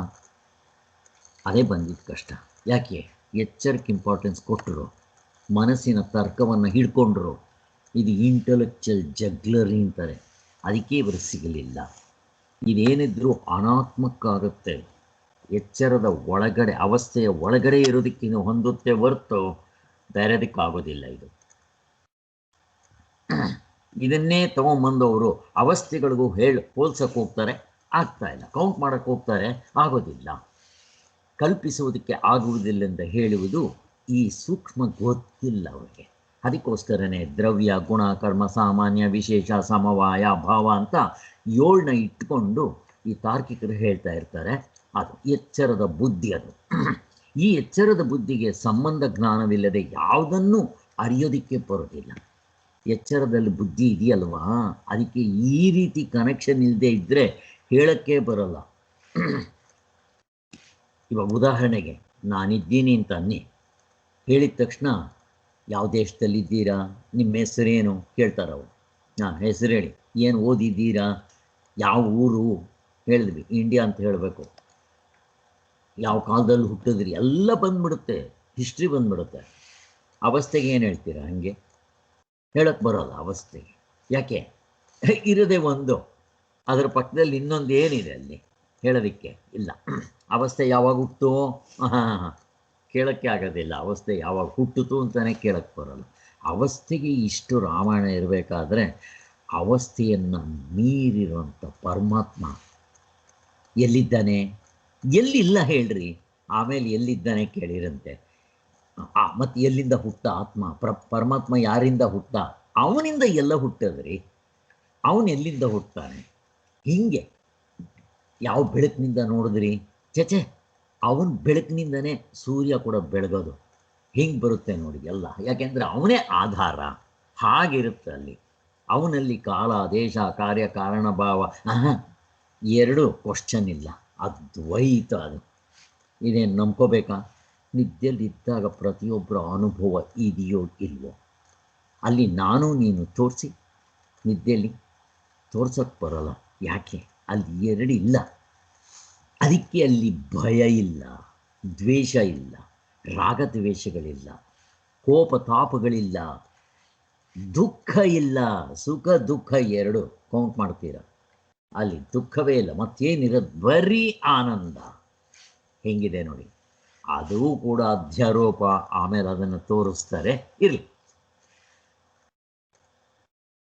ಅದೇ ಬಂದಿದ್ದು ಕಷ್ಟ. ಯಾಕೆ? ಎಚ್ಚರಕ್ಕೆ ಇಂಪಾರ್ಟೆನ್ಸ್ ಕೊಟ್ಟರು, ಮನಸ್ಸಿನ ತರ್ಕವನ್ನು ಹಿಡ್ಕೊಂಡ್ರು. ಇದು ಇಂಟೆಲೆಕ್ಚುಯಲ್ ಜಗ್ಲರಿ ಅಂತಾರೆ. ಅದಕ್ಕೆ ಇವರು ಸಿಗಲಿಲ್ಲ. ಇದೇನಿದ್ರೂ ಅನಾತ್ಮಕ್ಕಾಗುತ್ತೆ. ಎಚ್ಚರದ ಒಳಗಡೆ, ಅವಸ್ಥೆಯ ಒಳಗಡೆ ಇರೋದಕ್ಕೆ ಹೊಂದುತ್ತೆ ಹೊರತು ಬೇರೆದಕ್ಕಾಗೋದಿಲ್ಲ. ಇದು ಇದನ್ನೇ ತಗೊಂಬಂದವರು ಅವಸ್ಥೆಗಳಿಗೂ ಹೋಲ್ಸಕ್ಕೆ ಹೋಗ್ತಾರೆ, ಆಗ್ತಾ ಇಲ್ಲ. ಕೌಂಟ್ ಮಾಡೋಕ್ಕೆ ಹೋಗ್ತಾರೆ, ಆಗೋದಿಲ್ಲ. ಕಲ್ಪಿಸುವುದಕ್ಕೆ ಆಗುವುದಿಲ್ಲ ಅಂತ ಹೇಳುವುದು ಈ ಸೂಕ್ಷ್ಮ ಗೊತ್ತಿಲ್ಲ ಅವರಿಗೆ. ಅದಕ್ಕೋಸ್ಕರನೇ ದ್ರವ್ಯ ಗುಣ ಕರ್ಮ ಸಾಮಾನ್ಯ ವಿಶೇಷ ಸಮವಾಯ ಭಾವ ಅಂತ 7ನ ಇಟ್ಕೊಂಡು ಈ ತಾರ್ಕಿಕರು ಹೇಳ್ತಾ ಇರ್ತಾರೆ. ಅದು ಎಚ್ಚರದ ಬುದ್ಧಿ. ಅದು ಈ ಎಚ್ಚರದ ಬುದ್ಧಿಗೆ ಸಂಬಂಧ ಜ್ಞಾನವಿಲ್ಲದೆ ಯಾವುದನ್ನೂ ಅರಿಯೋದಕ್ಕೆ ಬರೋದಿಲ್ಲ. ಎಚ್ಚರದಲ್ಲಿ ಬುದ್ಧಿ ಇದೆಯಲ್ವಾ, ಅದಕ್ಕೆ ಈ ರೀತಿ ಕನೆಕ್ಷನ್ ಇಲ್ಲದೆ ಇದ್ದರೆ ಹೇಳೋಕ್ಕೆ ಬರೋಲ್ಲ. ಇವಾಗ ಉದಾಹರಣೆಗೆ ನಾನಿದ್ದೀನಿ ಅಂತ ಅನ್ನಿ. ಹೇಳಿದ ತಕ್ಷಣ ಯಾವ ದೇಶದಲ್ಲಿದ್ದೀರಾ, ನಿಮ್ಮ ಹೆಸರೇನು ಕೇಳ್ತಾರವರು. ಹೆಸರು ಹೇಳಿ. ಏನು ಓದಿದ್ದೀರಾ, ಯಾವ ಊರು ಹೇಳಿದ್ವಿ, ಇಂಡಿಯಾ ಅಂತ ಹೇಳಬೇಕು. ಯಾವ ಕಾಲದಲ್ಲಿ ಹುಟ್ಟಿದ್ರಿ ಎಲ್ಲ ಬಂದ್ಬಿಡುತ್ತೆ, ಹಿಸ್ಟ್ರಿ ಬಂದ್ಬಿಡುತ್ತೆ. ಅವಸ್ಥೆಗೆ ಏನು ಹೇಳ್ತೀರಾ? ಹಾಗೆ ಹೇಳಕ್ಕೆ ಬರೋಲ್ಲ ಅವಸ್ಥೆಗೆ. ಯಾಕೆ? ಇರೋದೇ ಒಂದು, ಅದರ ಪಕ್ಕದಲ್ಲಿ ಇನ್ನೊಂದು ಏನಿದೆ ಅಲ್ಲಿ ಹೇಳೋದಕ್ಕೆ ಇಲ್ಲ. ಅವಸ್ಥೆ ಯಾವಾಗ ಹುಟ್ಟು ಕೇಳೋಕ್ಕೆ ಆಗೋದಿಲ್ಲ. ಅವಸ್ಥೆ ಯಾವಾಗ ಹುಟ್ಟಿತು ಅಂತಲೇ ಕೇಳಕ್ಕೆ ಬರೋಲ್ಲ. ಅವಸ್ಥೆಗೆ ಇಷ್ಟು ರಾಮಾಯಣ ಇರಬೇಕಾದ್ರೆ ಅವಸ್ಥೆಯನ್ನು ಮೀರಿರುವಂಥ ಪರಮಾತ್ಮ ಎಲ್ಲಿದ್ದಾನೆ? ಎಲ್ಲಿಲ್ಲ ಹೇಳ್ರಿ. ಆಮೇಲೆ ಎಲ್ಲಿದ್ದಾನೆ ಕೇಳಿರಂತೆ. ಮತ್ತು ಎಲ್ಲಿಂದ ಹುಟ್ಟ ಆತ್ಮ? ಪರಮಾತ್ಮ ಯಾರಿಂದ ಹುಟ್ಟ? ಅವನಿಂದ ಎಲ್ಲ ಹುಟ್ಟದ್ರಿ. ಅವನು ಎಲ್ಲಿಂದ ಹುಟ್ಟಾನೆ? ಹೀಗೆ ಯಾವ ಬೆಳಕಿನಿಂದ ನೋಡಿದ್ರಿ? ಚೇಚೆ, ಅವನ ಬೆಳಕಿನಿಂದನೇ ಸೂರ್ಯ ಕೂಡ ಬೆಳಗೋದು. ಹಿಂಗೆ ಬರುತ್ತೆ ನೋಡಿ ಎಲ್ಲ. ಯಾಕೆಂದರೆ ಅವನೇ ಆಧಾರ. ಹಾಗಿರುತ್ತೆ ಅಲ್ಲಿ. ಅವನಲ್ಲಿ ಕಾಲ ದೇಶ ಕಾರ್ಯ ಕಾರಣ ಭಾವ ಎರಡು ಕ್ವಶ್ಚನ್ ಇಲ್ಲ. ಅದ್ವೈತ ಅದು. ಇದೇನು ನಂಬ್ಕೋಬೇಕಾ? ನಿದ್ದೆಯಲ್ಲಿದ್ದಾಗ ಪ್ರತಿಯೊಬ್ಬರ ಅನುಭವ ಇದೆಯೋ ಇಲ್ವೋ? ಅಲ್ಲಿ ನಾನು ನೀನು ತೋರಿಸಿ, ನಿದ್ದೆಯಲ್ಲಿ ತೋರ್ಸೋಕ್ಕೆ ಬರೋಲ್ಲ. ಯಾಕೆ? ಅಲ್ಲಿ ಎರಡು ಇಲ್ಲ. ಅದಕ್ಕೆ ಅಲ್ಲಿ ಭಯ ಇಲ್ಲ, ದ್ವೇಷ ಇಲ್ಲ, ರಾಗದ್ವೇಷಗಳಿಲ್ಲ, ಕೋಪ ತಾಪಗಳಿಲ್ಲ, ದುಃಖ ಇಲ್ಲ. ಸುಖ ದುಃಖ ಎರಡು ಕೌಂಟ್ ಮಾಡ್ತೀರ, ಅಲ್ಲಿ ದುಃಖವೇ ಇಲ್ಲ. ಮತ್ತೇನಿರೋದು? ಬರೀ ಆನಂದ. ಹೆಂಗಿದೆ ನೋಡಿ. ಅದು ಕೂಡ ಅಧ್ಯಾರೋಪ. ಆಮೇಲೆ ಅದನ್ನು ತೋರಿಸ್ತಾರೆ, ಇರಲಿ.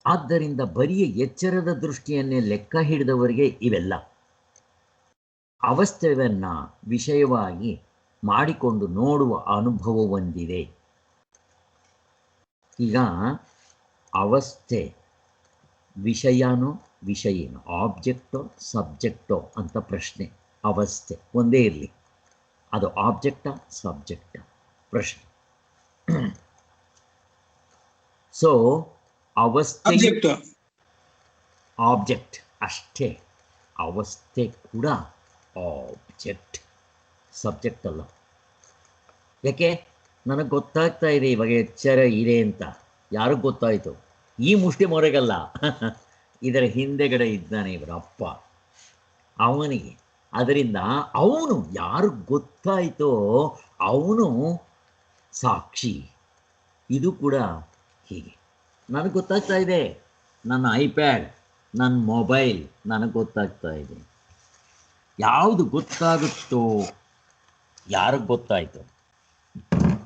ಆದ್ದರಿಂದ ಬರಿಯ ಎಚ್ಚರದ ದೃಷ್ಟಿಯನ್ನೇ ಲೆಕ್ಕ ಹಿಡಿದವರಿಗೆ ಇವೆಲ್ಲ ಅವಸ್ಥೆಯನ್ನು ವಿಷಯವಾಗಿ ಮಾಡಿಕೊಂಡು ನೋಡುವ ಅನುಭವ ಹೊಂದಿದೆ. ಈಗ ಅವಸ್ಥೆ ವಿಷಯನೋ ವಿಷಯನೋ, ಆಬ್ಜೆಕ್ಟೋ ಸಬ್ಜೆಕ್ಟೋ ಅಂತ ಪ್ರಶ್ನೆ. ಅವಸ್ಥೆ ಒಂದೇ ಇರಲಿ, ಅದು ಆಬ್ಜೆಕ್ಟಾ ಸಬ್ಜೆಕ್ಟಾ ಪ್ರಶ್ನೆ. ಸೊ ಅವಸ್ಥೆ ಆಬ್ಜೆಕ್ಟ್ ಅಷ್ಟೇ. ಅವಸ್ಥೆ ಕೂಡ ಆಬ್ಜೆಕ್ಟ್, ಸಬ್ಜೆಕ್ಟ್ ಅಲ್ಲ. ಯಾಕೆ? ನನಗೆ ಗೊತ್ತಾಗ್ತಾ ಇದೆ ಇವಾಗ ಎಚ್ಚರ ಇದೆ ಅಂತ. ಯಾರಿಗೆ ಗೊತ್ತಾಯಿತು? ಈ ಮುಷ್ಟಿ ಮೊರೆಗಲ್ಲ. ಇದರ ಹಿಂದೆಗಡೆ ಇದ್ದಾನೆ ಇವರ ಅಪ್ಪ, ಅವನಿಗೆ. ಅದರಿಂದ ಅವನು ಯಾರು ಗೊತ್ತಾಯಿತೋ ಅವನು ಸಾಕ್ಷಿ. ಇದು ಕೂಡ ಹೀಗೆ ನನಗೆ ಗೊತ್ತಾಗ್ತಾ ಇದೆ. ನನ್ನ ಐಪ್ಯಾಡ್, ನನ್ನ ಮೊಬೈಲ್ ನನಗೆ ಗೊತ್ತಾಗ್ತಾ ಇದೆ. ಯಾವುದು ಗೊತ್ತಾಗುತ್ತೋ, ಯಾರಿಗೆ ಗೊತ್ತಾಯಿತು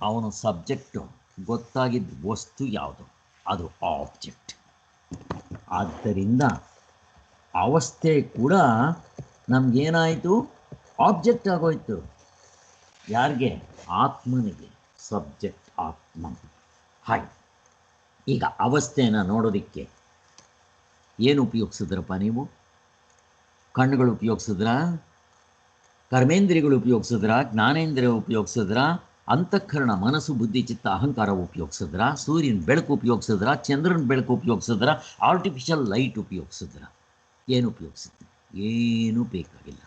ಅವನು ಸಬ್ಜೆಕ್ಟು, ಗೊತ್ತಾಗಿದ್ದ ವಸ್ತು ಯಾವುದು ಅದು ಆಬ್ಜೆಕ್ಟ್. ಆದ್ದರಿಂದ ಅವಸ್ಥೆ ಕೂಡ ನಮಗೇನಾಯಿತು, ಆಬ್ಜೆಕ್ಟ್ ಆಗೋಯ್ತು. ಯಾರಿಗೆ? ಆತ್ಮನಿಗೆ. ಸಬ್ಜೆಕ್ಟ್ ಆತ್ಮ. ಹಾಗೆ ಈಗ ಅವಸ್ಥೆಯನ್ನು ನೋಡೋದಕ್ಕೆ ಏನು ಉಪಯೋಗಿಸಿದ್ರಪ್ಪ ನೀವು? ಕಣ್ಣುಗಳು ಉಪಯೋಗಿಸಿದ್ರ, ಕರ್ಮೇಂದ್ರಿಯಗಳು ಉಪಯೋಗಿಸಿದ್ರ, ಜ್ಞಾನೇಂದ್ರಿಯ ಉಪಯೋಗಿಸಿದ್ರ, ಅಂತಃಕರಣ ಮನಸ್ಸು ಬುದ್ಧಿ ಚಿತ್ತ ಅಹಂಕಾರ ಉಪಯೋಗಿಸಿದ್ರ, ಸೂರ್ಯನ ಬೆಳಕು ಉಪಯೋಗಿಸಿದ್ರ, ಚಂದ್ರನ ಬೆಳಕು ಉಪಯೋಗಿಸಿದ್ರ, ಆರ್ಟಿಫಿಷಿಯಲ್ ಲೈಟ್ ಉಪಯೋಗಿಸಿದ್ರ? ಏನು ಉಪಯೋಗಿಸಿದ್ರು? ಏನೂ ಬೇಕಾಗಿಲ್ಲ.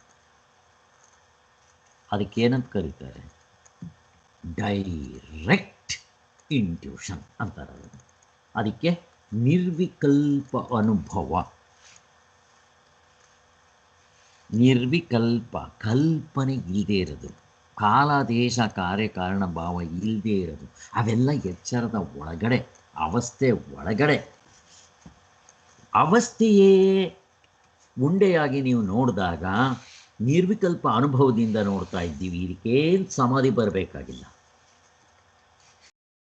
ಅದಕ್ಕೇನಂತ ಕರೀತಾರೆ? ಡೈರೆಕ್ಟ್ ಇಂಟ್ಯೂಷನ್ ಅಂತಾರೆ. ಅದಕ್ಕೆ ನಿರ್ವಿಕಲ್ಪ ಅನುಭವ. ನಿರ್ವಿಕಲ್ಪ, ಕಲ್ಪನೆ ಇಲ್ಲದೇ ಇರೋದು, ಕಾಲ ದೇಶ ಕಾರ್ಯಕಾರಣ ಭಾವ ಇಲ್ಲದೇ ಇರೋದು, ಅವೆಲ್ಲ ಎಚ್ಚರದ ಒಳಗಡೆ, ಅವಸ್ಥೆ ಒಳಗಡೆ. ಅವಸ್ಥೆಯೇ ಉಂಡೆಯಾಗಿ ನೀವು ನೋಡಿದಾಗ ನಿರ್ವಿಕಲ್ಪ ಅನುಭವದಿಂದ ನೋಡ್ತಾ ಇದ್ದೀವಿ. ಇದಕ್ಕೇನು ಸಮಾಧಿ ಬರಬೇಕಾಗಿಲ್ಲ.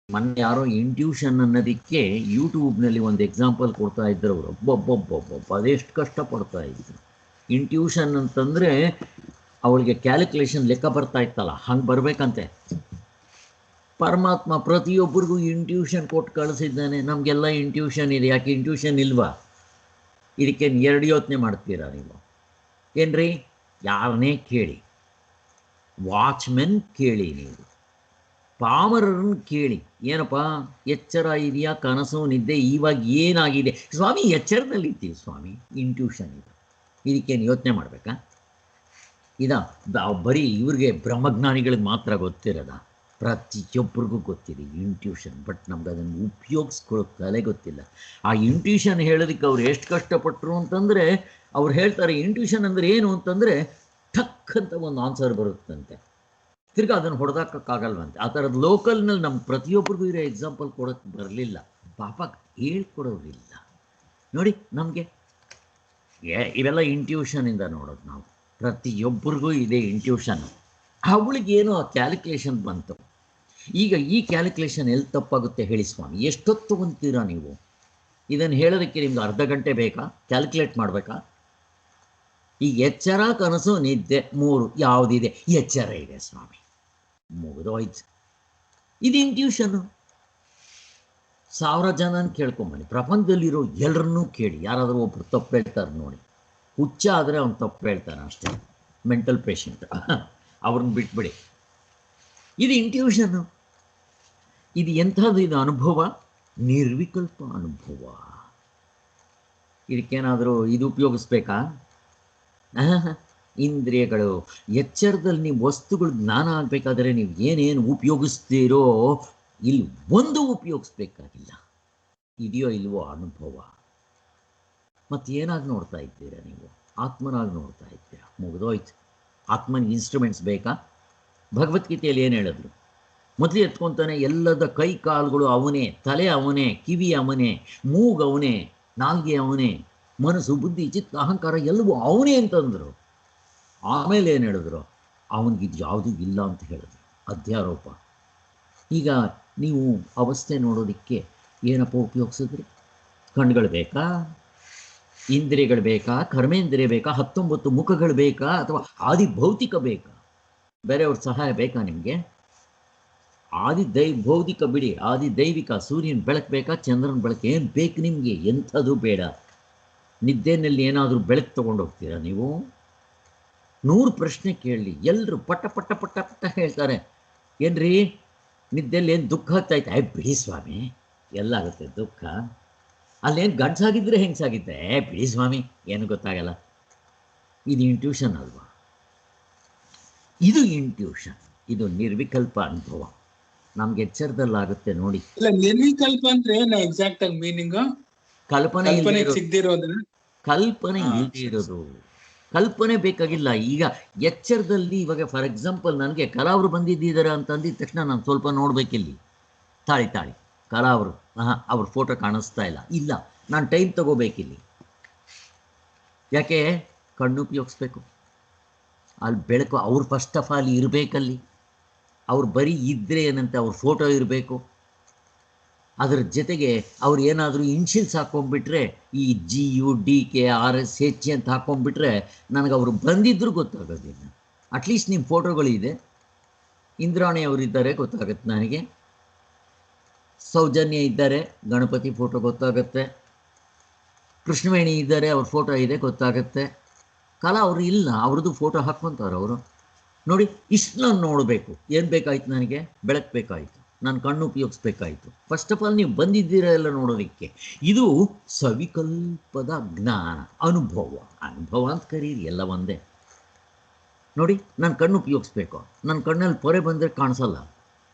ಮೊನ್ನೆ ಯಾರೋ ಇಂಟ್ಯೂಷನ್ ಅನ್ನೋದಕ್ಕೆ ಯೂಟ್ಯೂಬ್ನಲ್ಲಿ ಒಂದು ಎಕ್ಸಾಂಪಲ್ ಕೊಡ್ತಾ ಇದ್ರು ಅವರು. ಒಬ್ಬೊಬ್ಬೊಬ್ಬೊಬ್ಬ ಅದೆಷ್ಟು ಕಷ್ಟಪಡ್ತಾ ಇದ್ರು. ಇಂಟ್ಯೂಷನ್ ಅಂತಂದರೆ ಅವಳಿಗೆ ಕ್ಯಾಲ್ಕುಲೇಷನ್ ಲೆಕ್ಕ ಬರ್ತಾ ಇತ್ತಲ್ಲ, ಹಂಗೆ ಬರಬೇಕಂತೆ. ಪರಮಾತ್ಮ ಪ್ರತಿಯೊಬ್ಬರಿಗೂ ಇಂಟ್ಯೂಷನ್ ಕೊಟ್ಟು ಕಳಿಸಿದ್ದಾನೆ. ನಮಗೆಲ್ಲ ಇಂಟ್ಯೂಷನ್ ಇದೆ, ಯಾಕೆ ಇಂಟ್ಯೂಷನ್ ಇಲ್ವಾ? ಇದಕ್ಕೇನು ಎರಡು ಯೋಚನೆ ಮಾಡ್ತೀರಾ ನೀವು? ಏನ್ರಿ, ಯಾರನ್ನೇ ಕೇಳಿ, ವಾಚ್ಮೆನ್ ಕೇಳಿ, ನೀವು ಪಾಮರರನ್ನು ಕೇಳಿ, ಏನಪ್ಪ ಎಚ್ಚರ ಇದೆಯಾ, ಕನಸು ನಿದ್ದೆ, ಇವಾಗ ಏನಾಗಿದೆ ಸ್ವಾಮಿ? ಎಚ್ಚರದಲ್ಲಿ ಇರ್ತೀವಿ ಸ್ವಾಮಿ, ಇಂಟ್ಯೂಷನ್ ಇದೆ. ಇದಕ್ಕೇನು ಯೋಚನೆ ಮಾಡಬೇಕಾ? ಬರೀ ಇವ್ರಿಗೆ ಬ್ರಹ್ಮಜ್ಞಾನಿಗಳಿಗೆ ಮಾತ್ರ ಗೊತ್ತಿರೋದ? ಪ್ರತಿಯೊಬ್ಬರಿಗೂ ಗೊತ್ತಿದೆ ಇಂಟ್ಯೂಷನ್. ಬಟ್ ನಮ್ಗೆ ಅದನ್ನು ಉಪಯೋಗಿಸ್ಕೊಳ್ಳೋ ಕಲೆ ಗೊತ್ತಿಲ್ಲ. ಆ ಇಂಟ್ಯೂಷನ್ ಹೇಳೋದಕ್ಕೆ ಅವ್ರು ಎಷ್ಟು ಕಷ್ಟಪಟ್ಟರು ಅಂತಂದರೆ, ಅವ್ರು ಹೇಳ್ತಾರೆ ಇಂಟ್ಯೂಷನ್ ಅಂದರೆ ಏನು ಅಂತಂದರೆ ಠಕ್ ಅಂತ ಒಂದು ಆನ್ಸರ್ ಬರುತ್ತಂತೆ, ತಿರ್ಗಿ ಅದನ್ನು ಹೊಡೆದಾಕೋಕ್ಕಾಗಲ್ವಂತೆ. ಆ ಥರದ್ದು ಲೋಕಲ್ನಲ್ಲಿ ನಮ್ಮ ಪ್ರತಿಯೊಬ್ಬರಿಗೂ ಇರೋ ಎಕ್ಸಾಂಪಲ್ ಕೊಡೋಕ್ಕೆ ಬರಲಿಲ್ಲ. ಪಾಪ ಹೇಳ್ಕೊಡೋರಿಲ್ಲ ನೋಡಿ ನಮಗೆ. ಇವೆಲ್ಲ ಇಂಟ್ಯೂಷನಿಂದ ನೋಡೋದು ನಾವು. ಪ್ರತಿಯೊಬ್ಬರಿಗೂ ಇದೆ ಇಂಟ್ಯೂಷನ್. ಅವಳಿಗೇನೋ ಆ ಕ್ಯಾಲ್ಕುಲೇಷನ್ ಬಂತು. ಈಗ ಈ ಕ್ಯಾಲ್ಕುಲೇಷನ್ ಎಲ್ಲಿ ತಪ್ಪಾಗುತ್ತೆ ಹೇಳಿ ಸ್ವಾಮಿ? ಎಷ್ಟೊತ್ತು ಅಂತೀರಾ ನೀವು? ಇದನ್ನು ಹೇಳೋದಕ್ಕೆ ನಿಮ್ಗೆ ಅರ್ಧ ಗಂಟೆ ಬೇಕಾ? ಕ್ಯಾಲ್ಕುಲೇಟ್ ಮಾಡಬೇಕಾ? ಈಗ ಎಚ್ಚರ, ಕನಸು, ನಿದ್ದೆ ಮೂರು ಯಾವುದಿದೆ? ಎಚ್ಚರ ಇದೆ ಸ್ವಾಮಿ, ಮುಗಿದೋಯ್ತು. ಇದು ಇಂಟ್ಯೂಷನ್ನು. 1000 ಜನನ ಕೇಳ್ಕೊಂಬನ್ನಿ, ಪ್ರಪಂಚದಲ್ಲಿರೋ ಎಲ್ಲರನ್ನೂ ಕೇಳಿ, ಯಾರಾದರೂ ಒಬ್ರು ತಪ್ಪು ಹೇಳ್ತಾರೆ ನೋಡಿ. ಹುಚ್ಚ ಆದರೆ ಅವ್ನು ತಪ್ಪು ಹೇಳ್ತಾನೆ ಅಷ್ಟೇ, ಮೆಂಟಲ್ ಪೇಷಂಟ್, ಅವ್ರನ್ನ ಬಿಟ್ಬಿಡಿ. ಇದು ಇಂಟ್ಯೂಷನ್ನು. ಇದು ಎಂಥದ್ದು? ಇದು ಅನುಭವ, ನಿರ್ವಿಕಲ್ಪ ಅನುಭವ. ಇದಕ್ಕೇನಾದರೂ ಇದು ಉಪಯೋಗಿಸ್ಬೇಕಾ? ಇಂದ್ರಿಯಗಳು ಎಚ್ಚರದಲ್ಲಿ ನೀವು ವಸ್ತುಗಳು ಜ್ಞಾನ ಆಗಬೇಕಾದ್ರೆ ನೀವು ಏನೇನು ಉಪಯೋಗಿಸ್ತೀರೋ ಇಲ್ಲಿ ಒಂದು ಉಪಯೋಗಿಸ್ಬೇಕಾಗಿಲ್ಲ. ಇದೆಯೋ ಇಲ್ವೋ ಅನುಭವ. ಮತ್ತು ಏನಾಗಿ ನೋಡ್ತಾ ಇದ್ದೀರಾ ನೀವು? ಆತ್ಮನಾಗಿ ನೋಡ್ತಾ ಇದ್ದೀರಾ, ಮುಗಿದೋಯ್ತು. ಆತ್ಮನಿಗೆ ಇನ್ಸ್ಟ್ರೂಮೆಂಟ್ಸ್ ಬೇಕಾ? ಭಗವದ್ಗೀತೆಯಲ್ಲಿ ಏನು ಹೇಳಿದ್ರು? ಮೊದಲು ಎತ್ಕೊತಾನೆ, ಎಲ್ಲದ ಕೈ ಕಾಲುಗಳು ಅವನೇ, ತಲೆ ಅವನೇ, ಕಿವಿ ಅವನೇ, ಮೂಗು ಅವನೇ, ನಾಲ್ಗೆ ಅವನೇ, ಮನಸ್ಸು ಬುದ್ಧಿ ಚಿತ್ತ ಅಹಂಕಾರ ಎಲ್ಲವೂ ಅವನೇ ಅಂತಂದರು. ಆಮೇಲೆ ಏನು ಹೇಳಿದ್ರು? ಅವನಿಗಿದು ಯಾವುದೂ ಇಲ್ಲ ಅಂತ ಹೇಳಿದ್ರು. ಅಧ್ಯಾರೋಪ. ಈಗ ನೀವು ಅವಸ್ಥೆ ನೋಡೋದಕ್ಕೆ ಏನಪ್ಪ ಉಪಯೋಗಿಸಿದ್ರಿ? ಕಣ್ಗಳು ಬೇಕಾ? ಇಂದ್ರಿಯಗಳು ಬೇಕಾ? ಕರ್ಮೇಂದ್ರಿಯ ಬೇಕಾ? 19 ಮುಖಗಳು ಬೇಕಾ? ಅಥವಾ ಆದಿ ಭೌತಿಕ ಬೇಕಾ? ಬೇರೆಯವ್ರ ಸಹಾಯ ಬೇಕಾ ನಿಮಗೆ? ಭೌತಿಕ ಬಿಡಿ, ಆದಿ ದೈವಿಕ ಸೂರ್ಯನ ಬೆಳಕು ಬೇಕಾ? ಚಂದ್ರನ ಬೆಳಕು ಏನು ಬೇಕು ನಿಮಗೆ? ಎಂಥದ್ದು ಬೇಡ. ನಿದ್ದೆನಲ್ಲಿ ಏನಾದರೂ ಬೆಳಕು ತೊಗೊಂಡೋಗ್ತೀರಾ ನೀವು? 100 ಪ್ರಶ್ನೆ ಕೇಳಲಿ, ಎಲ್ಲರೂ ಪಟ್ಟ ಪಟ್ಟ ಪಟ್ಟ ಪಟ್ಟ ಹೇಳ್ತಾರೆ. ಏನ್ರಿ ನಿದ್ದೆಯಲ್ಲಿ ಏನು ದುಃಖ ಆಗ್ತಾಯಿತ್ತು? ಬಿಡಿ ಸ್ವಾಮಿ, ಎಲ್ಲಾಗುತ್ತೆ ದುಃಖ. ಅಲ್ಲೇನು ಗಂಡಸಾಗಿದ್ದರೆ ಹೆಂಗಸಾಗಿದ್ದೆ? ಬಿಡಿ ಸ್ವಾಮಿ, ಏನು ಗೊತ್ತಾಗಲ್ಲ. ಇದು ಇಂಟ್ಯೂಷನ್ ಅಲ್ವಾ? ಇದು ಇಂಟ್ಯೂಷನ್, ಇದು ನಿರ್ವಿಕಲ್ಪ ಅನುಭವ. ನಮ್ಗೆ ಎಚ್ಚರದಲ್ಲಾಗುತ್ತೆ ನೋಡಿ. ಇಲ್ಲ, ನಿರ್ವಿಕಲ್ಪ ಅಂದ್ರೆ ಏನು ಎಕ್ಸಾಕ್ಟ್ ಆಗಿ ಮೀನಿಂಗ್? ಕಲ್ಪನೆ ಸಿಗದಿರೋದು, ಕಲ್ಪನೆ ಇಲ್ಲದೆ ಇರೋದು. ಕಲ್ಪನೆ ಬೇಕಾಗಿಲ್ಲ. ಈಗ ಎಚ್ಚರದಲ್ಲಿ ಇವಾಗ ಫಾರ್ ಎಕ್ಸಾಂಪಲ್ ನನಗೆ ಕಲಾವರು ಬಂದಿದ್ದಾರೆ ಅಂತ ಅಂದಿದ ತಕ್ಷಣ ನಾನು ಸ್ವಲ್ಪ ನೋಡ್ಬೇಕಿಲ್ಲಿ, ತಾಳಿ ಕಲಾವರು ಅವ್ರ ಫೋಟೋ ಕಾಣಿಸ್ತಾ ಇಲ್ಲ, ನಾನು ಟೈಮ್ ತಗೋಬೇಕಿಲ್ಲಿ. ಯಾಕೆ? ಕಣ್ಣು ಉಪಯೋಗಿಸ್ಬೇಕು, ಅಲ್ಲಿ ಬೆಳಕು ಅವ್ರು ಫಸ್ಟ್ ಆಫ್ ಆಲ್ ಇರಬೇಕಲ್ಲಿ. ಅವ್ರು ಬರೀ ಇದ್ದರೆ ಏನಂತೆ, ಅವ್ರ ಫೋಟೋ ಇರಬೇಕು. ಅದರ ಜೊತೆಗೆ ಅವ್ರು ಏನಾದರೂ ಇನ್ಷಿಯಲ್ಸ್ ಹಾಕ್ಕೊಂಡ್ಬಿಟ್ರೆ, ಈ GUDKRSH ಅಂತ ಹಾಕ್ಕೊಂಡ್ಬಿಟ್ರೆ ನನಗೆ ಅವರು ಬಂದಿದ್ದರೂ ಗೊತ್ತಾಗೋದಿಲ್ಲ. ಅಟ್ಲೀಸ್ಟ್ ನಿಮ್ಮ ಫೋಟೋಗಳಿದೆ, ಇಂದ್ರಾಣಿ ಅವರಿದ್ದಾರೆ ಗೊತ್ತಾಗುತ್ತೆ ನನಗೆ, ಸೌಜನ್ಯ ಇದ್ದಾರೆ ಗಣಪತಿ ಫೋಟೋ ಗೊತ್ತಾಗುತ್ತೆ, ಕೃಷ್ಣವೇಣಿ ಇದ್ದಾರೆ ಅವ್ರ ಫೋಟೋ ಇದೆ ಗೊತ್ತಾಗುತ್ತೆ. ಕಲಾ ಅವರು ಇಲ್ಲ, ಅವ್ರದ್ದು ಫೋಟೋ ಹಾಕ್ಕೊಂತಾರೆ ಅವರು. ನೋಡಿ, ಇಷ್ಟು ನಾನು ನೋಡಬೇಕು. ಏನು ಬೇಕಾಯ್ತು ನನಗೆ? ಬೆಳಕು ಬೇಕಾಯಿತು, ನಾನು ಕಣ್ಣು ಉಪಯೋಗಿಸ್ಬೇಕಾಯಿತು. ಫಸ್ಟ್ ಆಫ್ ಆಲ್ ನೀವು ಬಂದಿದ್ದೀರ ಎಲ್ಲ ನೋಡೋದಕ್ಕೆ. ಇದು ಸವಿಕಲ್ಪದ ಜ್ಞಾನ, ಅನುಭವ ಅಂತ ಕರೀರಿ, ಎಲ್ಲ ಒಂದೇ. ನೋಡಿ, ನಾನು ಕಣ್ಣು ಉಪಯೋಗಿಸ್ಬೇಕು, ನನ್ನ ಕಣ್ಣಲ್ಲಿ ಪೊರೆ ಬಂದರೆ ಕಾಣಿಸಲ್ಲ,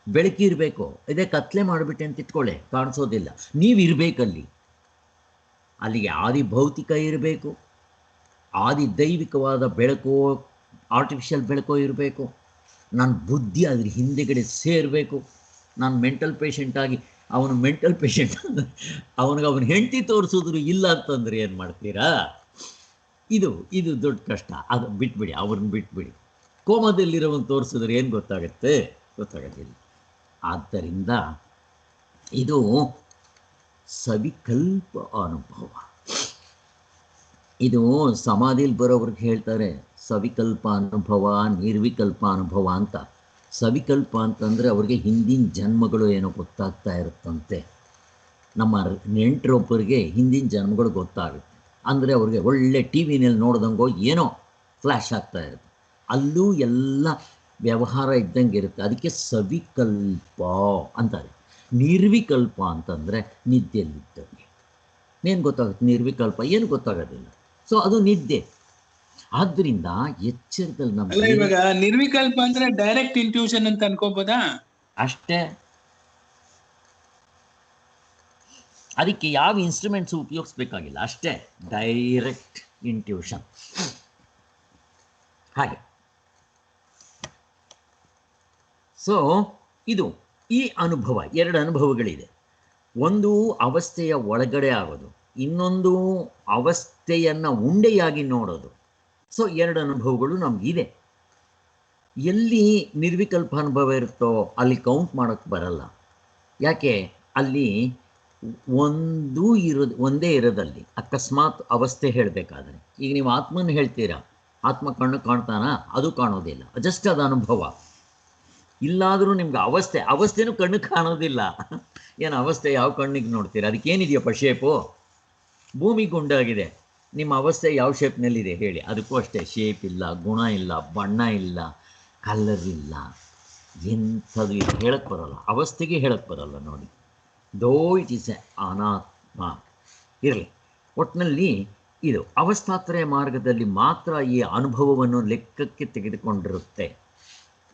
ಬೆಳಕಿರಬೇಕು. ಇದೇ ಕತ್ಲೆ ಮಾಡಿಬಿಟ್ಟೆ ಅಂತ ಇಟ್ಕೊಳ್ಳೆ, ಕಾಣಿಸೋದಿಲ್ಲ. ನೀವಿರಬೇಕಲ್ಲಿ, ಅಲ್ಲಿಗೆ ಆದಿ ಭೌತಿಕ ಇರಬೇಕು, ಆದಿ ದೈವಿಕವಾದ ಬೆಳಕು, ಆರ್ಟಿಫಿಷಿಯಲ್ ಬೆಳಕು ಇರಬೇಕು. ನನ್ನ ಬುದ್ಧಿ ಅದ್ರ ಹಿಂದೆಗಡೆ ಸೇರಬೇಕು. ನಾನು ಮೆಂಟಲ್ ಪೇಷಂಟಾಗಿ, ಅವನು ಮೆಂಟಲ್ ಪೇಷಂಟ್ ಅವನ ಹೆಂಡತಿ ತೋರಿಸಿದ್ರು ಇಲ್ಲ ಅಂತಂದರೆ ಏನು ಮಾಡ್ತೀರಾ? ಇದು ದೊಡ್ಡ ಕಷ್ಟ. ಅದು ಬಿಟ್ಬಿಡಿ, ಅವ್ರನ್ನ ಬಿಟ್ಬಿಡಿ. ಕೋಮದಲ್ಲಿರೋವನ್ನ ತೋರಿಸಿದ್ರೆ ಏನು ಗೊತ್ತಾಗೋದಿಲ್ಲ. ಆದ್ದರಿಂದ ಇದು ಸವಿಕಲ್ಪ ಅನುಭವ. ಇದು ಸಮಾಧಿಲಿ ಬರೋವ್ರಿಗೆ ಹೇಳ್ತಾರೆ ಸವಿಕಲ್ಪ ಅನುಭವ, ನಿರ್ವಿಕಲ್ಪ ಅನುಭವ ಅಂತ. ಸವಿಕಲ್ಪ ಅಂತಂದರೆ ಅವ್ರಿಗೆ ಹಿಂದಿನ ಜನ್ಮಗಳು ಏನೋ ಗೊತ್ತಾಗ್ತಾ ಇರುತ್ತಂತೆ. ನಮ್ಮ ನೆಂಟರೊಬ್ಬರಿಗೆ ಹಿಂದಿನ ಜನ್ಮಗಳು ಗೊತ್ತಾಗುತ್ತೆ ಅಂದರೆ ಅವ್ರಿಗೆ ಒಳ್ಳೆ TVನಲ್ಲಿ ನೋಡ್ದಂಗೋ ಏನೋ ಫ್ಲ್ಯಾಶ್ ಆಗ್ತಾ ಇರುತ್ತೆ. ಅಲ್ಲೂ ಎಲ್ಲ ವ್ಯವಹಾರ ಇದ್ದಂಗೆ ಇರುತ್ತೆ. ಅದಕ್ಕೆ ಸವಿಕಲ್ಪ ಅಂತಾರೆ. ನಿರ್ವಿಕಲ್ಪ ಅಂತಂದರೆ ನಿದ್ದೆಯಲ್ಲಿದ್ದಂಗೆ. ಏನು ಗೊತ್ತಾಗುತ್ತೆ? ನಿರ್ವಿಕಲ್ಪ ಏನು ಗೊತ್ತಾಗೋದಿಲ್ಲ. ಸೊ ಅದು ನಿದ್ದೆ. ಆದ್ದರಿಂದ ಎಚ್ಚರದಲ್ಲಿ ನಮ್ಮ ಇವಾಗ ನಿರ್ವಿಕಲ್ಪ ಅಂದ್ರೆ ಡೈರೆಕ್ಟ್ ಇಂಟ್ಯೂಷನ್ ಅಂತ ಅನ್ಕೋಬೋದಾ? ಅಷ್ಟೇ. ಅದಕ್ಕೆ ಯಾವ ಇನ್ಸ್ಟ್ರೂಮೆಂಟ್ಸ್ ಉಪಯೋಗಿಸ್ಬೇಕಾಗಿಲ್ಲ, ಅಷ್ಟೇ, ಡೈರೆಕ್ಟ್ ಇಂಟ್ಯೂಷನ್. ಹಾಗೆ ಸೊ ಇದು ಈ ಅನುಭವ. ಎರಡು ಅನುಭವಗಳಿದೆ. ಒಂದು ಅವಸ್ಥೆಯ ಒಳಗಡೆ ಆಗೋದು, ಇನ್ನೊಂದು ಅವಸ್ಥೆಯನ್ನು ಉಂಡೆಯಾಗಿ ನೋಡೋದು. ಸೊ ಎರಡು ಅನುಭವಗಳು ನಮಗಿದೆ. ಎಲ್ಲಿ ನಿರ್ವಿಕಲ್ಪ ಅನುಭವ ಇರುತ್ತೋ ಅಲ್ಲಿ ಕೌಂಟ್ ಮಾಡೋಕ್ಕೆ ಬರಲ್ಲ. ಯಾಕೆ? ಅಲ್ಲಿ ಒಂದೇ ಇರೋದಲ್ಲಿ ಅಕಸ್ಮಾತ್ ಅವಸ್ಥೆ ಹೇಳಬೇಕಾದ್ರೆ, ಈಗ ನೀವು ಆತ್ಮನ ಹೇಳ್ತೀರಾ, ಆತ್ಮ ಕಣ್ಣು ಕಾಣ್ತಾನ? ಅದು ಕಾಣೋದಿಲ್ಲ, ಜಸ್ಟ್ ಅದು ಅನುಭವ. ಇಲ್ಲಾದರೂ ನಿಮ್ಗೆ ಅವಸ್ಥೆನೂ ಕಣ್ಣು ಕಾಣೋದಿಲ್ಲ. ಏನು ಅವಸ್ಥೆ ಯಾವ ಕಣ್ಣಿಗೆ ನೋಡ್ತೀರಾ? ಅದಕ್ಕೇನಿದೆಯಪ್ಪ ಶೇಪು? ಭೂಮಿ ಗುಂಡಾಗಿದೆ, ನಿಮ್ಮ ಅವಸ್ಥೆ ಯಾವ ಶೇಪ್ನಲ್ಲಿದೆ ಹೇಳಿ? ಅದಕ್ಕೂ ಅಷ್ಟೇ, ಶೇಪ್ ಇಲ್ಲ, ಗುಣ ಇಲ್ಲ, ಬಣ್ಣ ಇಲ್ಲ, ಕಲರ್ ಇಲ್ಲ, ಎಂಥದ್ದು ಇದು ಹೇಳಕ್ಕೆ ಬರೋಲ್ಲ. ಅವಸ್ಥೆಗೆ ಹೇಳಕ್ಕೆ ಬರೋಲ್ಲ ನೋಡಿ. ದೋ ಇಟ್ ಈಸ್ ಎ ಅನಾತ್ಮ. ಇರಲಿ, ಒಟ್ಟಿನಲ್ಲಿ ಇದು ಅವಸ್ಥಾತ್ರಯ ಮಾರ್ಗದಲ್ಲಿ ಮಾತ್ರ ಈ ಅನುಭವವನ್ನು ಲೆಕ್ಕಕ್ಕೆ ತೆಗೆದುಕೊಂಡಿರುತ್ತೆ.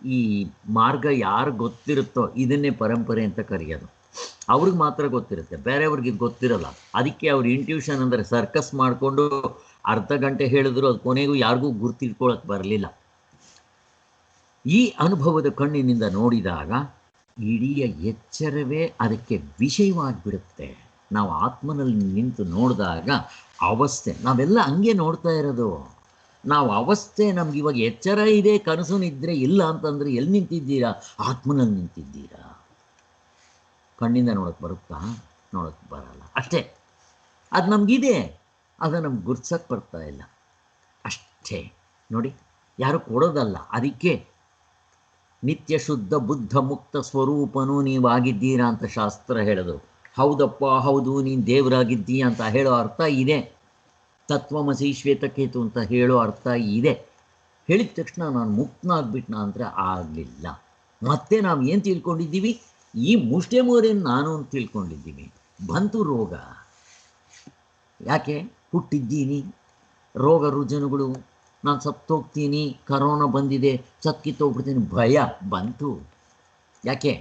ಈ ಮಾರ್ಗ ಯಾರು ಗೊತ್ತಿರುತ್ತೋ ಇದನ್ನೇ ಪರಂಪರೆ ಅಂತ ಕರೆಯೋದು. ಅವ್ರಿಗೆ ಮಾತ್ರ ಗೊತ್ತಿರುತ್ತೆ, ಬೇರೆಯವ್ರಿಗೆ ಗೊತ್ತಿರಲ್ಲ. ಅದಕ್ಕೆ ಅವ್ರು ಇಂಟ್ಯೂಷನ್ ಅಂದರೆ ಸರ್ಕಸ್ ಮಾಡಿಕೊಂಡು ಅರ್ಧ ಗಂಟೆ ಹೇಳಿದ್ರು ಅದು ಕೊನೆಗೂ ಯಾರಿಗೂ ಗುರ್ತಿಟ್ಕೊಳ್ಳೋಕೆ ಬರಲಿಲ್ಲ. ಈ ಅನುಭವದ ಕಣ್ಣಿನಿಂದ ನೋಡಿದಾಗ ಇಡೀ ಎಚ್ಚರವೇ ಅದಕ್ಕೆ ವಿಷಯವಾಗಿಬಿಡುತ್ತೆ. ನಾವು ಆತ್ಮನಲ್ಲಿ ನಿಂತು ನೋಡಿದಾಗ ಅವಸ್ಥೆ ನಾವೆಲ್ಲ ಹಂಗೆ ನೋಡ್ತಾ ಇರೋದು. ನಾವು ಅವಸ್ಥೆ ನಮ್ಗೆ ಇವಾಗ ಎಚ್ಚರ ಇದೆ, ಕನಸು ನಿದ್ರೆ ಇಲ್ಲ ಅಂತಂದರೆ ಎಲ್ಲಿ ನಿಂತಿದ್ದೀರಾ? ಆತ್ಮನಲ್ಲಿ ನಿಂತಿದ್ದೀರಾ. ಕಣ್ಣಿಂದ ನೋಡೋಕ್ಕೆ ಬರುತ್ತಾ? ನೋಡೋಕ್ಕೆ ಬರಲ್ಲ. ಅಷ್ಟೇ, ಅದು ನಮಗಿದೆ, ಅದು ನಮ್ಗೆ ಗುರ್ಸಕ್ಕೆ ಬರ್ತಾ ಇಲ್ಲ ಅಷ್ಟೇ. ನೋಡಿ, ಯಾರು ಕೊಡೋದಲ್ಲ. ಅದಕ್ಕೆ ನಿತ್ಯ ಶುದ್ಧ ಬುದ್ಧ ಮುಕ್ತ ಸ್ವರೂಪನೂ ನೀವಾಗಿದ್ದೀರಾ ಅಂತ ಶಾಸ್ತ್ರ ಹೇಳೋದು. ಹೌದಪ್ಪ, ಹೌದು, ನೀನು ದೇವರಾಗಿದ್ದೀಯ ಅಂತ ಹೇಳೋ ಅರ್ಥ ಇದೆ. ತತ್ವಮಸಿ ಶ್ವೇತಕೇತು ಅಂತ ಹೇಳೋ ಅರ್ಥ ಇದೆ. ಹೇಳಿದ ತಕ್ಷಣ ನಾನು ಮುಕ್ತನಾಗ್ಬಿಟ್ನಾ ಅಂದರೆ ಆಗಲಿಲ್ಲ. ಮತ್ತೆ ನಾವು ಏನು ತಿಳ್ಕೊಂಡಿದ್ದೀವಿ? ಈ ಮುಷ್ಟೆ ಮೋರೇನು ನಾನು ಅಂತ ತಿಳ್ಕೊಂಡಿದ್ದೀವಿ. ಬಂತು ರೋಗ. ಯಾಕೆ? ಹುಟ್ಟಿದ್ದೀನಿ, ರೋಗ ರುಜಿನಗಳು, ನಾನು ಸತ್ತೋಗ್ತೀನಿ, ಕರೋನಾ ಬಂದಿದೆ, ಸತ್ಕಿತ್ತೋಗ್ಬಿಡ್ತೀನಿ, ಭಯ ಬಂತು. ಯಾಕೆ?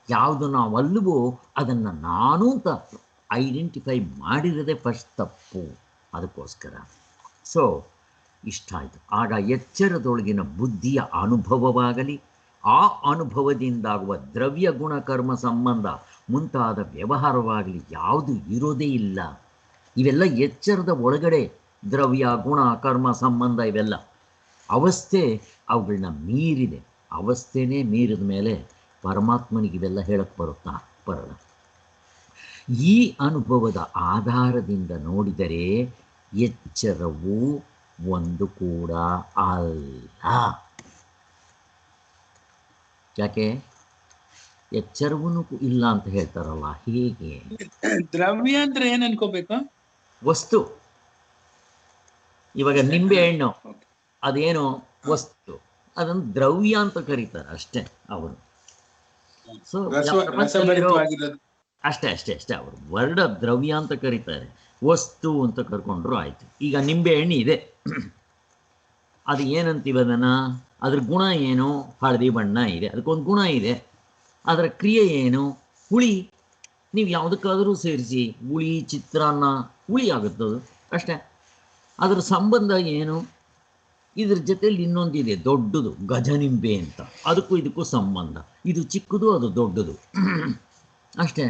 ಯಾವುದು ನಾವು ಅಲ್ವೋ ಅದನ್ನು ನಾನು ಅಂತ ಐಡೆಂಟಿಫೈ ಮಾಡಿರೋದೇ ಫಸ್ಟ್ ತಪ್ಪು. ಅದಕ್ಕೋಸ್ಕರ ಸೊ ಇಷ್ಟ ಆಯಿತು. ಆಗ ಎಚ್ಚರದೊಳಗಿನ ಬುದ್ಧಿಯ ಅನುಭವವಾಗಲಿ, ಆ ಅನುಭವದಿಂದಾಗುವ ದ್ರವ್ಯ ಗುಣ ಕರ್ಮ ಸಂಬಂಧ ಮುಂತಾದ ವ್ಯವಹಾರವಾಗಲಿ ಯಾವುದು ಇರೋದೇ ಇಲ್ಲ. ಇವೆಲ್ಲ ಎಚ್ಚರದ ಒಳಗಡೆ ದ್ರವ್ಯ ಗುಣ ಕರ್ಮ ಸಂಬಂಧ ಇವೆಲ್ಲ ಅವಸ್ಥೆ ಅವುಗಳನ್ನ ಮೀರಿದೆ. ಅವಸ್ಥೆನೇ ಮೀರಿದ ಮೇಲೆ ಪರಮಾತ್ಮನಿಗೆ ಇವೆಲ್ಲ ಹೇಳಕ್ಕೆ ಬರಲ್ಲ. ಈ ಅನುಭವದ ಆಧಾರದಿಂದ ನೋಡಿದರೆ ಎಚ್ಚರವು ಒಂದು ಕೂಡ ಅಲ್ಲ. ಯಾಕೆ ಎಚ್ಚರವೂ ಇಲ್ಲ ಅಂತ ಹೇಳ್ತಾರಲ್ಲ, ಹೇಗೆ? ದ್ರವ್ಯ ಅಂದ್ರೆ ಏನ್ ಅನ್ಕೋಬೇಕು? ವಸ್ತು. ಇವಾಗ ನಿಂಬೆ ಹಣ್ಣು ಅದೇನು ವಸ್ತು, ಅದನ್ನು ದ್ರವ್ಯ ಅಂತ ಕರೀತಾರೆ ಅಷ್ಟೇ ಅವರು. ಸೊ ಅಷ್ಟೇ ಅವರು ವರ್ಡ ದ್ರವ್ಯ ಅಂತ ಕರೀತಾರೆ, ವಸ್ತು ಅಂತ ಕರ್ಕೊಂಡ್ರು ಆಯ್ತು. ಈಗ ನಿಂಬೆ ಹಣ್ಣು ಇದೆ, ಅದು ಏನಂತೀವಿ ಅದನ್ನು? ಅದ್ರ ಗುಣ ಏನು? ಹಳದಿ ಬಣ್ಣ ಇದೆ, ಅದಕ್ಕೊಂದು ಗುಣ ಇದೆ. ಅದರ ಕ್ರಿಯೆ ಏನು? ಹುಳಿ. ನೀವು ಯಾವುದಕ್ಕಾದರೂ ಸೇರಿಸಿ ಹುಳಿ, ಚಿತ್ರಾನ್ನ, ಹುಳಿ ಆಗುತ್ತದು ಅಷ್ಟೇ. ಅದರ ಸಂಬಂಧ ಏನು? ಇದ್ರ ಜೊತೆಯಲ್ಲಿ ಇನ್ನೊಂದಿದೆ ದೊಡ್ಡದು, ಗಜನಿಂಬೆ ಅಂತ, ಅದಕ್ಕೂ ಇದಕ್ಕೂ ಸಂಬಂಧ. ಇದು ಚಿಕ್ಕದು, ಅದು ದೊಡ್ಡದು ಅಷ್ಟೇ.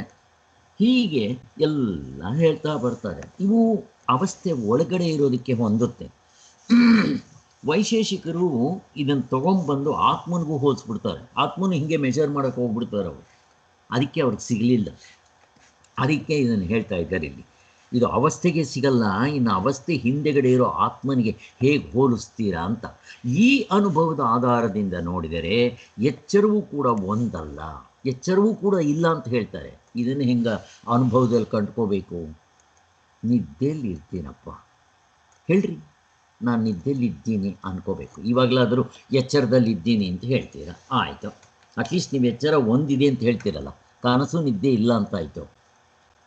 ಹೀಗೆ ಎಲ್ಲ ಹೇಳ್ತಾ ಬರ್ತಾರೆ. ಇವು ಅವಸ್ಥೆ ಒಳಗಡೆ ಇರೋದಕ್ಕೆ ಹೊಂದುತ್ತೆ. ವೈಶೇಷಿಕರು ಇದನ್ನು ತೊಗೊಂಬಂದು ಆತ್ಮನಿಗೂ ಹೋಲಿಸ್ಬಿಡ್ತಾರೆ. ಆತ್ಮನು ಹಿಂಗೆ ಮೆಜರ್ ಮಾಡೋಕ್ಕೆ ಹೋಗ್ಬಿಡ್ತಾರೆ ಅವರು. ಅದಕ್ಕೆ ಅವ್ರಿಗೆ ಸಿಗಲಿಲ್ಲ. ಅದಕ್ಕೆ ಇದನ್ನು ಹೇಳ್ತಾ ಇದ್ದಾರೆ ಇಲ್ಲಿ. ಇದು ಅವಸ್ಥೆಗೆ ಸಿಗಲ್ಲ, ಇನ್ನು ಅವಸ್ಥೆ ಹಿಂದೆಗಡೆ ಇರೋ ಆತ್ಮನಿಗೆ ಹೇಗೆ ಹೋಲಿಸ್ತೀರಾ ಅಂತ. ಈ ಅನುಭವದ ಆಧಾರದಿಂದ ನೋಡಿದರೆ ಎಚ್ಚರವೂ ಕೂಡ ಒಂದಲ್ಲ, ಎಚ್ಚರವೂ ಕೂಡ ಇಲ್ಲ ಅಂತ ಹೇಳ್ತಾರೆ. ಇದನ್ನು ಹೆಂಗೆ ಅನುಭವದಲ್ಲಿ ಕಂಡ್ಕೋಬೇಕು? ನಿದ್ದೆಯಲ್ಲಿ ಇರ್ತೀನಪ್ಪ ಹೇಳ್ರಿ, ನಾನು ನಿದ್ದೆಯಲ್ಲಿದ್ದೀನಿ ಅನ್ಕೋಬೇಕು. ಇವಾಗಲಾದರೂ ಎಚ್ಚರದಲ್ಲಿದ್ದೀನಿ ಅಂತ ಹೇಳ್ತೀರಾ, ಆಯಿತು. ಅಟ್ಲೀಸ್ಟ್ ನೀವು ಎಚ್ಚರ ಒಂದಿದೆ ಅಂತ ಹೇಳ್ತೀರಲ್ಲ, ಕನಸು ನಿದ್ದೆ ಇಲ್ಲ ಅಂತ ಆಯಿತು.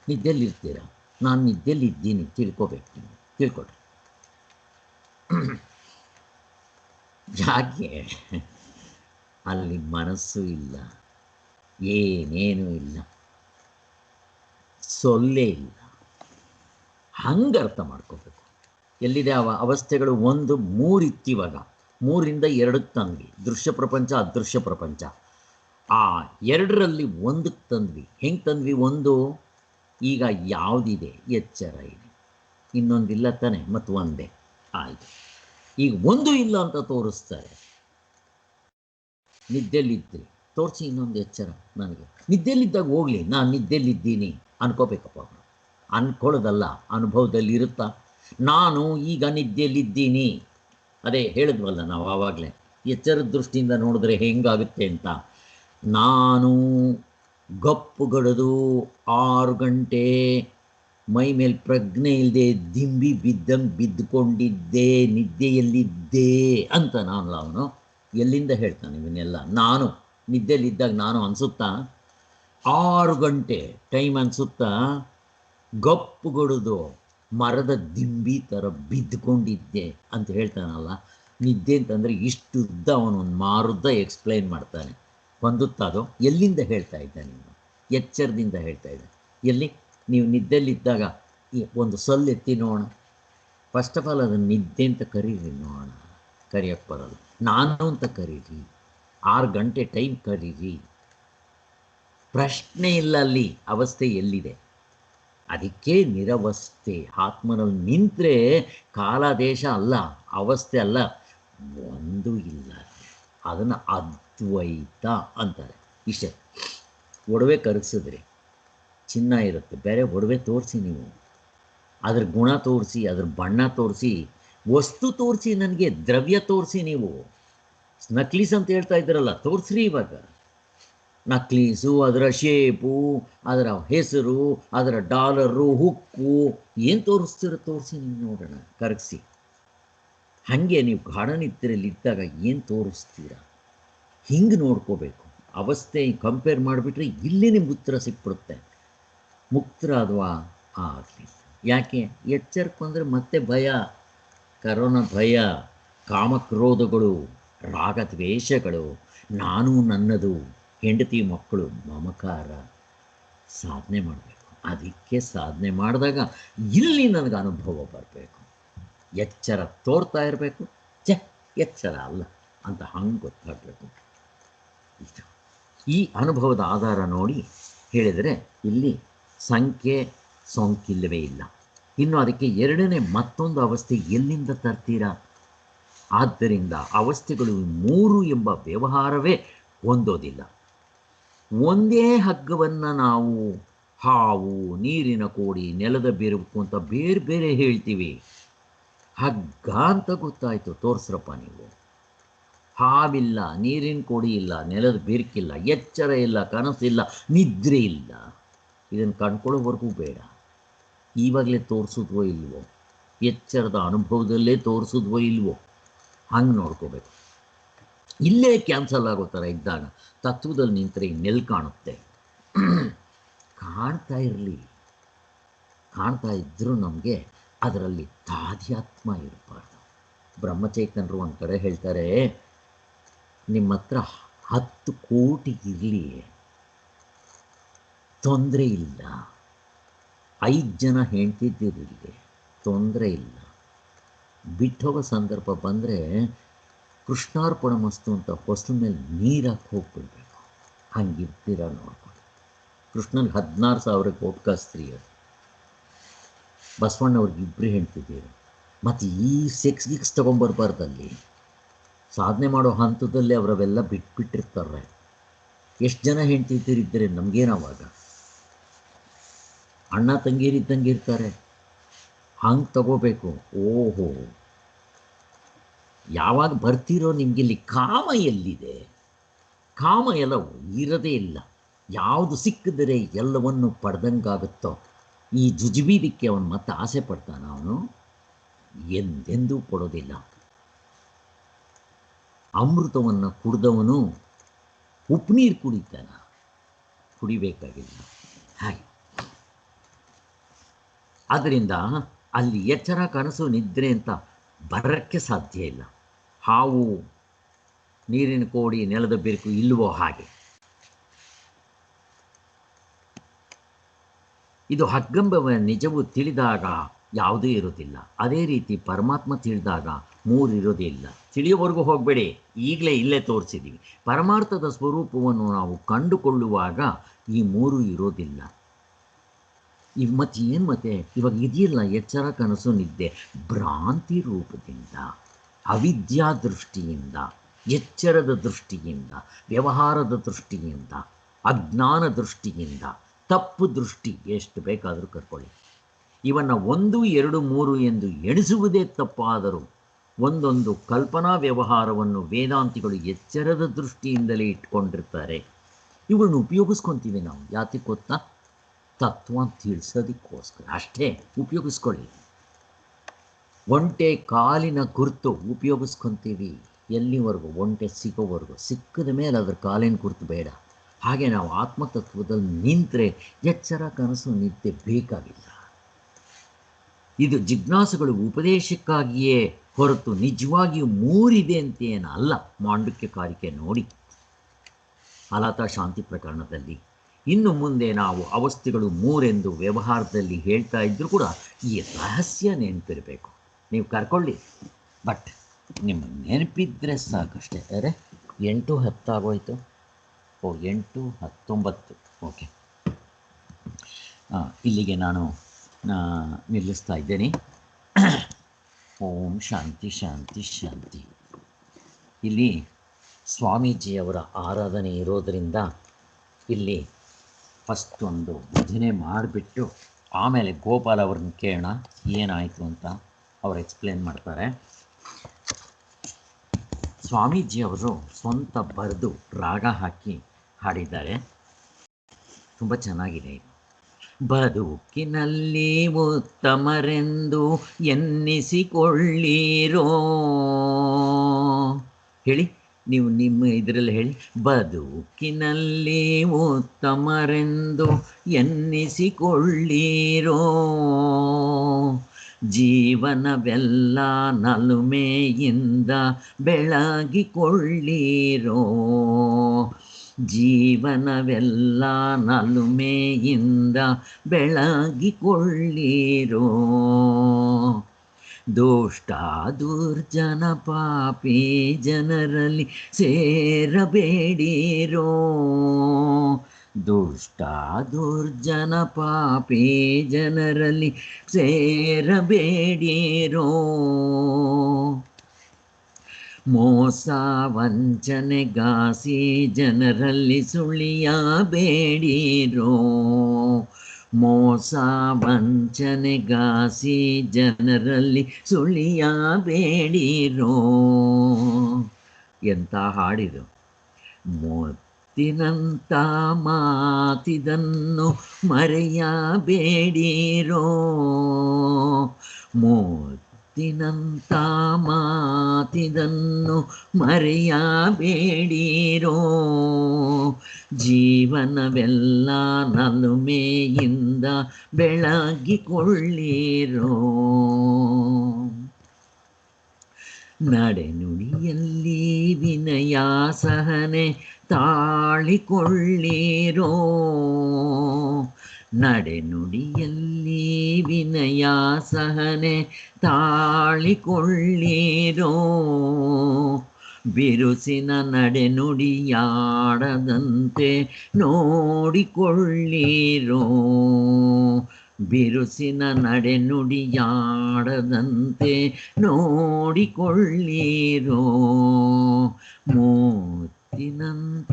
ನಿದ್ದೆಯಲ್ಲಿರ್ತೀರ, ನಾನು ನಿದ್ದೆಯಲ್ಲಿದ್ದೀನಿ ತಿಳ್ಕೊಬೇಕು. ನೀವು ತಿಳ್ಕೊಡ್ರಿ. ಯಾಕೆ? ಅಲ್ಲಿ ಮನಸ್ಸು ಇಲ್ಲ, ಏನೇನೂ ಇಲ್ಲ, ಸೊಲ್ಲೇ ಇಲ್ಲ. ಹಂಗೆ ಅರ್ಥ ಮಾಡ್ಕೋಬೇಕು. ಎಲ್ಲಿದೆ ಅವಸ್ಥೆಗಳು? ಒಂದು ಮೂರಿತ್ತು. ಇವಾಗ 3ರಿಂದ 2ಕ್ಕೆ ತಂದ್ವಿ, ದೃಶ್ಯ ಪ್ರಪಂಚ ಅದೃಶ್ಯ ಪ್ರಪಂಚ. ಆ 2ರಲ್ಲಿ 1ಕ್ಕೆ ತಂದ್ವಿ. ಹೆಂಗೆ ತಂದ್ವಿ? ಒಂದು ಈಗ ಯಾವುದಿದೆ? ಎಚ್ಚರ ಇದೆ, ಇನ್ನೊಂದಿಲ್ಲ ತಾನೆ, ಮತ್ತು ಒಂದೇ ಆಯಿತು. ಈಗ ಒಂದು ಇಲ್ಲ ಅಂತ ತೋರಿಸ್ತಾರೆ. ನಿದ್ದೆಯಲ್ಲಿದ್ದರೆ ತೋರಿಸಿ ಇನ್ನೊಂದು ಎಚ್ಚರ. ನನಗೆ ನಿದ್ದೆಯಲ್ಲಿದ್ದಾಗ ಹೋಗಲಿ, ನಾನು ನಿದ್ದೆಯಲ್ಲಿದ್ದೀನಿ ಅನ್ಕೋಬೇಕಪ್ಪ. ಅನ್ಕೊಳ್ಳೋದಲ್ಲ, ಅನುಭವದಲ್ಲಿ ಇರುತ್ತಾ ನಾನು ಈಗ ನಿದ್ದೆಯಲ್ಲಿದ್ದೀನಿ. ಅದೇ ಹೇಳಿದ್ವಲ್ಲ ನಾವು ಆವಾಗಲೇ, ಎಚ್ಚರದ ದೃಷ್ಟಿಯಿಂದ ನೋಡಿದ್ರೆ ಹೆಂಗಾಗುತ್ತೆ ಅಂತ. ನಾನು ಗಪ್ಪುಗಡದು 6 ಗಂಟೆ ಮೈ ಮೇಲೆ ಪ್ರಜ್ಞೆ ಇಲ್ಲದೆ ದಿಂಬಿ ಬಿದ್ದಂಗೆ ಬಿದ್ದುಕೊಂಡಿದ್ದೆ, ನಿದ್ದೆಯಲ್ಲಿದ್ದೆ ಅಂತ ನಾನು ಅವನು ಎಲ್ಲಿಂದ ಹೇಳ್ತಾನೆ ಇವನ್ನೆಲ್ಲ? ನಾನು ನಿದ್ದೆಯಲ್ಲಿದ್ದಾಗ ನಾನು ಅನಿಸುತ್ತಾ? 6 ಗಂಟೆ ಟೈಮ್ ಅನಿಸುತ್ತಾ? ಗಪ್ಪುಗಡದು ಮರದ ದಿಂಬಿ ಥರ ಬಿದ್ದುಕೊಂಡಿದ್ದೆ ಅಂತ ಹೇಳ್ತಾನಲ್ಲ. ನಿದ್ದೆ ಅಂತಂದರೆ ಇಷ್ಟು ಉದ್ದ ಅವನೊಂದು ಮಾರುದ್ದ ಎಕ್ಸ್ಪ್ಲೈನ್ ಮಾಡ್ತಾನೆ. ಹೊಂದುತ್ತಾ ಅದು? ಎಲ್ಲಿಂದ ಹೇಳ್ತಾ ಇದ್ದಾನೆ? ನೀವು ಎಚ್ಚರದಿಂದ ಹೇಳ್ತಾ ಇದ್ದ. ಎಲ್ಲಿ? ನೀವು ನಿದ್ದೆಯಲ್ಲಿದ್ದಾಗ ಒಂದು ಸೊಲ್ಲು ಎತ್ತಿ ನೋಡೋಣ. ಫಸ್ಟ್ ಆಫ್ ಆಲ್ ಅದನ್ನು ನಿದ್ದೆ ಅಂತ ಕರೀರಿ ನೋಡೋಣ. ಕರೆಯೋಕ್ಕೆ ಬರೋದು ನಾನು ಅಂತ ಕರೀರಿ. 6 ಗಂಟೆ ಟೈಮ್ ಕರೀರಿ. ಪ್ರಶ್ನೆ ಇಲ್ಲ ಅಲ್ಲಿ ಅವಸ್ಥೆ ಎಲ್ಲಿದೆ. ಅದಕ್ಕೆ ನಿರವಸ್ಥೆ. ಆತ್ಮನಲ್ಲಿ ನಿಂತರೆ ಕಾಲ ದೇಶ ಅಲ್ಲ, ಅವಸ್ಥೆ ಅಲ್ಲ, ಒಂದು ಇಲ್ಲ. ಅದನ್ನು ಅದ್ವೈತ ಅಂತಾರೆ. ಇಷ್ಟೇ. ಒಡವೆ ಕರಗಿಸಿದ್ರೆ ಚಿನ್ನ ಇರುತ್ತೆ, ಬೇರೆ ಒಡವೆ ತೋರಿಸಿ, ನೀವು ಅದ್ರ ಗುಣ ತೋರಿಸಿ, ಅದ್ರ ಬಣ್ಣ ತೋರಿಸಿ, ವಸ್ತು ತೋರಿಸಿ, ನನಗೆ ದ್ರವ್ಯ ತೋರಿಸಿ. ನೀವು ನಕ್ಲೀಸ್ ಅಂತ ಹೇಳ್ತಾ ಇದ್ದೀರಲ್ಲ, ತೋರಿಸ್ರಿ. ಇವಾಗ ನಕ್ಲೀಸು, ಅದರ ಶೇಪು, ಅದರ ಹೆಸರು, ಅದರ ಡಾಲರು, ಹುಕ್ಕು, ಏನು ತೋರಿಸ್ತೀರ ತೋರಿಸಿ, ನೀವು ನೋಡೋಣ, ಕರಗಿಸಿ. ಹಾಗೆ ನೀವು ಗಾಢನಿದ್ರೆಯಲ್ಲಿ ಇದ್ದಾಗ ಏನು ತೋರಿಸ್ತೀರ? ಹಿಂಗೆ ನೋಡ್ಕೋಬೇಕು. ಅವಸ್ಥೆ ಕಂಪೇರ್ ಮಾಡಿಬಿಟ್ರೆ ಇಲ್ಲಿ ನಿಮ್ಗೆ ಉತ್ತರ ಸಿಕ್ಬಿಡುತ್ತೆ. ಮುಕ್ತರಾದ್ವಾ? ಆಗಲಿ. ಯಾಕೆ? ಎಚ್ಚರಕ್ಕೆ ಬಂದರೆ ಮತ್ತೆ ಭಯ, ಕರೋನಾ ಭಯ, ಕಾಮಕ್ರೋಧಗಳು, ರಾಗದ್ವೇಷಗಳು, ನಾನು ನನ್ನದು, ಹೆಂಡತಿ ಮಕ್ಕಳು ಮಮಕಾರ ಸಾಧನೆ ಮಾಡಬೇಕು. ಅದಕ್ಕೆ ಸಾಧನೆ ಮಾಡಿದಾಗ ಇಲ್ಲಿ ನನಗೆ ಅನುಭವ ಬರಬೇಕು, ಎಚ್ಚರ ತೋರ್ತಾ ಇರಬೇಕು, ಎಚ್ಚರ ಅಲ್ಲ ಅಂತ ಹಂಗೆ ಗೊತ್ತಾಗಬೇಕು. ಇದು ಈ ಅನುಭವದ ಆಧಾರ ನೋಡಿ ಹೇಳಿದರೆ ಇಲ್ಲಿ ಸಂಖ್ಯೆ ಸೋಂಕಿಲ್ಲವೇ ಇಲ್ಲ. ಇನ್ನು ಅದಕ್ಕೆ ಎರಡನೇ ಮತ್ತೊಂದು ಅವಸ್ಥೆ ಎಲ್ಲಿಂದ ತರ್ತೀರಾ? ಆದ್ದರಿಂದ ಅವಸ್ಥೆಗಳು 3 ಎಂಬ ವ್ಯವಹಾರವೇ ಹೊಂದೋದಿಲ್ಲ. ಒಂದೇ ಹಗ್ಗವನ್ನು ನಾವು ಹಾವು, ನೀರಿನ ಕೋಡಿ, ನೆಲದ ಬಿರುಕು ಅಂತ ಬೇರೆ ಬೇರೆ ಹೇಳ್ತೀವಿ. ಹಗ್ಗ ಅಂತ ಗೊತ್ತಾಯಿತು, ತೋರಿಸ್ರಪ್ಪ ನೀವು. ಹಾವಿಲ್ಲ, ನೀರಿನ ಕೋಡಿ ಇಲ್ಲ, ನೆಲದ ಬಿರುಕಿಲ್ಲ, ಎಚ್ಚರ ಇಲ್ಲ, ಕನಸಿಲ್ಲ, ನಿದ್ರೆ ಇಲ್ಲ. ಇದನ್ನು ಕಂಡ್ಕೊಳ್ಳೋವರೆಗೂ ಬೇಡ. ಈವಾಗಲೇ ತೋರಿಸಿದ್ವೋ ಇಲ್ವೋ, ಎಚ್ಚರದ ಅನುಭವದಲ್ಲೇ ತೋರಿಸಿದ್ವೋ ಇಲ್ವೋ, ಹಂಗೆ ನೋಡ್ಕೋಬೇಕು. ಇಲ್ಲೇ ಕ್ಯಾನ್ಸಲ್ ಆಗೋ ಥರ ಇದ್ದಾಗ ತತ್ವದಲ್ಲಿ ನಿಂತರೆ ಇನ್ನೆಲ್ಲಿ ಕಾಣುತ್ತೆ? ಕಾಣ್ತಾ ಇರಲಿ, ಕಾಣ್ತಾ ಇದ್ದರೂ ನಮಗೆ ಅದರಲ್ಲಿ ತಾಧ್ಯಾತ್ಮ ಇರಬಾರ್ದು. ಬ್ರಹ್ಮಚೈತನ್ಯರು ಒಂದು ಕಡೆ ಹೇಳ್ತಾರೆ, ನಿಮ್ಮ ಹತ್ರ 10 ಕೋಟಿ ಇರಲಿ, ತೊಂದರೆ ಇಲ್ಲ. 5 ಜನ ಹೆಂಡ್ತಿದ್ದಿರಲಿ, ತೊಂದರೆ ಇಲ್ಲ. ಬಿಟ್ಟೋಗೋ ಸಂದರ್ಭ ಬಂದರೆ ಕೃಷ್ಣಾರ್ಪಣ ಮಸ್ತು ಅಂತ ಹೊಸ್ತು ಮೇಲೆ ನೀರಾಕಿ ಹೋಗ್ಬಿಡ್ಬೇಕು. ಹಂಗಿರ್ತೀರ ನೋಡ್ಕೊಂಡು. ಕೃಷ್ಣನಿಗೆ 16,000 ಕೋಟ್ಕ ಸ್ತ್ರೀಯರು, ಬಸವಣ್ಣವ್ರಿಗೆ 2 ಹೆಂಡ್ತಿದ್ದೀರು. ಮತ್ತು ಈ ಸೆಕ್ಸ್ ತೊಗೊಂಬರ್ಬಾರ್ದಲ್ಲಿ. ಸಾಧನೆ ಮಾಡೋ ಹಂತದಲ್ಲಿ ಅವರವೆಲ್ಲ ಬಿಟ್ಬಿಟ್ಟಿರ್ತಾರೆ. ಎಷ್ಟು ಜನ ಹೆಂಡ್ತಿದ್ದೀರಿದ್ದರೆ ನಮಗೇನವಾಗ? ಅಣ್ಣ ತಂಗೀರಿದ್ದಂಗೆ ಇರ್ತಾರೆ. ಹಂಗೆ ತಗೋಬೇಕು. ಓಹೋ, ಯಾವಾಗ ಬರ್ತಿರೋ ನಿಮಗಿಲ್ಲಿ ಕಾಮ ಎಲ್ಲಿದೆ? ಕಾಮ ಎಲ್ಲ ಇರದೇ ಇಲ್ಲ. ಯಾವುದು ಸಿಕ್ಕಿದರೆ ಎಲ್ಲವನ್ನು ಪಡೆದಂಗಾಗುತ್ತೋ, ಈ ಜುಜುಬೀದಿಕ್ಕೆ ಅವನು ಮತ್ತೆ ಆಸೆ ಪಡ್ತಾನೆ. ಅವನು ಎಂದೆಂದೂ ಕೊಡೋದಿಲ್ಲ. ಅಮೃತವನ್ನು ಕುಡಿದವನು ಉಪ್ಪು ನೀರು ಕುಡಿತಾನ? ಕುಡಿಬೇಕಾಗಿಲ್ಲ. ಹಾಗೆ ಆದ್ದರಿಂದ ಅಲ್ಲಿ ಎಚ್ಚರ, ಕನಸು, ನಿದ್ರೆ ಅಂತ ಬರೋಕ್ಕೆ ಸಾಧ್ಯ ಇಲ್ಲ. ಹಾವು, ನೀರಿನ ಕೋಡಿ, ನೆಲದ ಬಿರುಕು ಇಲ್ವೋ ಹಾಗೆ. ಇದು ಹಗ್ಗಂಬ ನಿಜವು ತಿಳಿದಾಗ ಯಾವುದೂ ಇರೋದಿಲ್ಲ. ಅದೇ ರೀತಿ ಪರಮಾತ್ಮ ತಿಳಿದಾಗ 3 ಇರೋದೇ ಇಲ್ಲ. ತಿಳಿಯೋವರೆಗೂ ಹೋಗಬೇಡಿ, ಈಗಲೇ ಇಲ್ಲೇ ತೋರಿಸಿದ್ದೀವಿ. ಪರಮಾರ್ಥದ ಸ್ವರೂಪವನ್ನು ನಾವು ಕಂಡುಕೊಳ್ಳುವಾಗ ಈ 3 ಇರೋದಿಲ್ಲ. ಮತ್ತೆ ಏನು ಮತ್ತೆ ಇವಾಗ ಇದೆಯಲ್ಲ ಎಚ್ಚರ, ಕನಸು, ನಿದ್ದೆ, ಭ್ರಾಂತಿ ರೂಪದಿಂದ, ಅವಿದ್ಯಾ ದೃಷ್ಟಿಯಿಂದ, ಎಚ್ಚರದ ದೃಷ್ಟಿಯಿಂದ, ವ್ಯವಹಾರದ ದೃಷ್ಟಿಯಿಂದ, ಅಜ್ಞಾನ ದೃಷ್ಟಿಯಿಂದ, ತಪ್ಪು ದೃಷ್ಟಿ, ಎಷ್ಟು ಬೇಕಾದರೂ ಕರ್ಕೊಳ್ಳಿ. ಇವನ್ನು 1, 2, 3 ಎಂದು ಎಣಿಸುವುದೇ ತಪ್ಪಾದರೂ ಒಂದೊಂದು ಕಲ್ಪನಾ ವ್ಯವಹಾರವನ್ನು ವೇದಾಂತಿಗಳು ಎಚ್ಚರದ ದೃಷ್ಟಿಯಿಂದಲೇ ಇಟ್ಕೊಂಡಿರ್ತಾರೆ. ಇವುಗಳನ್ನು ಉಪಯೋಗಿಸ್ಕೊತೀವಿ ನಾವು. ಯಾತಕ್ಕೆ ಗೊತ್ತಾ? ತತ್ವ ತಿಳಿಸೋದಕ್ಕೋಸ್ಕರ ಅಷ್ಟೇ. ಉಪಯೋಗಿಸ್ಕೊಳ್ಳಿ. ಒಂಟೆ ಕಾಲಿನ ಗುರುತು ಉಪಯೋಗಿಸ್ಕೊತೀವಿ ಎಲ್ಲಿವರೆಗೂ? ಒಂಟೆ ಸಿಗೋವರೆಗೂ. ಸಿಕ್ಕಿದ ಮೇಲೆ ಅದರ ಕಾಲಿನ ಗುರುತು ಬೇಡ. ಹಾಗೆ ನಾವು ಆತ್ಮತತ್ವದಲ್ಲಿ ನಿಂತರೆ ಎಚ್ಚರ, ಕನಸು, ನಿದ್ದೆ ಬೇಕಾಗಿಲ್ಲ. ಇದು ಜಿಜ್ಞಾಸುಗಳು ಉಪದೇಶಕ್ಕಾಗಿಯೇ ಹೊರತು ನಿಜವಾಗಿಯೂ 3 ಇದೆ ಅಂತೇನಲ್ಲ. ಮಾಂಡುಕ್ಯಕಾರಿಕೆ ನೋಡಿ, ಅಲಾತ ಶಾಂತಿ ಪ್ರಕರಣದಲ್ಲಿ. ಇನ್ನು ಮುಂದೆ ನಾವು ಅವಸ್ಥೆಗಳು 3 ಎಂದು ವ್ಯವಹಾರದಲ್ಲಿ ಹೇಳ್ತಾ ಇದ್ದರೂ ಕೂಡ ಈ ರಹಸ್ಯ ನೆನಪಿರಬೇಕು. ನೀವು ಕರ್ಕೊಳ್ಳಿ, ಬಟ್ ನಿಮಗೆ ನೆನಪಿದ್ರೆ ಸಾಕಷ್ಟೇ. 8, 10 ಆಗೋಯ್ತು. 8, 19. ಓಕೆ, ಇಲ್ಲಿಗೆ ನಾನು ನಿಲ್ಲಿಸ್ತಾ ಇದ್ದೇನೆ. ಓಂ ಶಾಂತಿ ಶಾಂತಿ ಶಾಂತಿ. ಇಲ್ಲಿ ಸ್ವಾಮೀಜಿಯವರ ಆರಾಧನೆ ಇರೋದರಿಂದ ಇಲ್ಲಿ ಫಸ್ಟ್ ಒಂದು ಭಜನೆ ಮಾಡಿಬಿಟ್ಟು ಆಮೇಲೆ ಗೋಪಾಲ್ ಅವ್ರನ್ನ ಕೇಳೋಣ ಏನಾಯಿತು ಅಂತ. ಅವ್ರು ಎಕ್ಸ್ಪ್ಲೇನ್ ಮಾಡ್ತಾರೆ. ಸ್ವಾಮೀಜಿಯವರು ಸ್ವಂತ ಬರೆದು ರಾಗ ಹಾಕಿ ಹಾಡಿದ್ದಾರೆ. ತುಂಬ ಚೆನ್ನಾಗಿದೆ. ಬದುಕಿನಲ್ಲಿ ಉತ್ತಮರೆಂದು ಎನ್ನಿಸಿಕೊಳ್ಳಿರೋ. ಹೇಳಿ ನೀವು, ನಿಮ್ಮ ಇದರಲ್ಲಿ ಹೇಳಿ. ಬದುಕಿನಲ್ಲಿ ಉತ್ತಮರೆಂದು ಎನ್ನಿಸಿಕೊಳ್ಳಿರೋ, ಜೀವನವೆಲ್ಲ ನಲುಮೆಯಿಂದ ಬೆಳಗಿಕೊಳ್ಳಿರೋ. ಜೀವನವೆಲ್ಲ ನಲುಮೆಯಿಂದ ಬೆಳಗಿಕೊಳ್ಳಿರೋ. ದುಷ್ಟ ದುರ್ಜನ ಪಾಪಿ ಜನರಲ್ಲಿ ಸೇರಬೇಡಿರೋ. ದುಷ್ಟ ದುರ್ಜನ ಪಾಪಿ ಜನರಲ್ಲಿ ಸೇರಬೇಡಿರೋ. ಮೋಸ ವಂಚನೆಗಾಸಿ ಜನರಲ್ಲಿ ಸುಳಿಯಬೇಡಿರೋ. ಮೋಸ ವಂಚನೆಗಾಸಿ ಜನರಲ್ಲಿ ಸುಳಿಯಬೇಡಿರೋ. ಎಂಥ ಹಾಡಿದು. ಮುತ್ತಿನಂಥ ಮಾತಿದನ್ನು ಮರೆಯಬೇಡಿರೋ. ಮುತ್ತಿನಂಥ ಮಾತಿದನ್ನು ಮರೆಯಬೇಡಿರೋ. ಜೀವನವೆಲ್ಲ ನಲುಮೆಯಿಂದ ಬೆಳಗಿಕೊಳ್ಳಿರೋ. ನಡೆನುಡಿಯಲ್ಲಿ ವಿನಯ ಸಹನೆ ತಾಳಿಕೊಳ್ಳಿರೋ. ನಡೆನುಡಿಯಲ್ಲಿ ವಿನಯ ಸಹನೆ ತಾಳಿಕೊಳ್ಳಿರೋ. ಬಿರುಸಿನ ನಡೆನುಡಿಯಾಡದಂತೆ ನೋಡಿಕೊಳ್ಳಿರೋ. ಬಿರುಸಿನ ನಡೆನುಡಿಯಾಡದಂತೆ ನೋಡಿಕೊಳ್ಳಿರೋ. ಮುತ್ತಿನಂಥ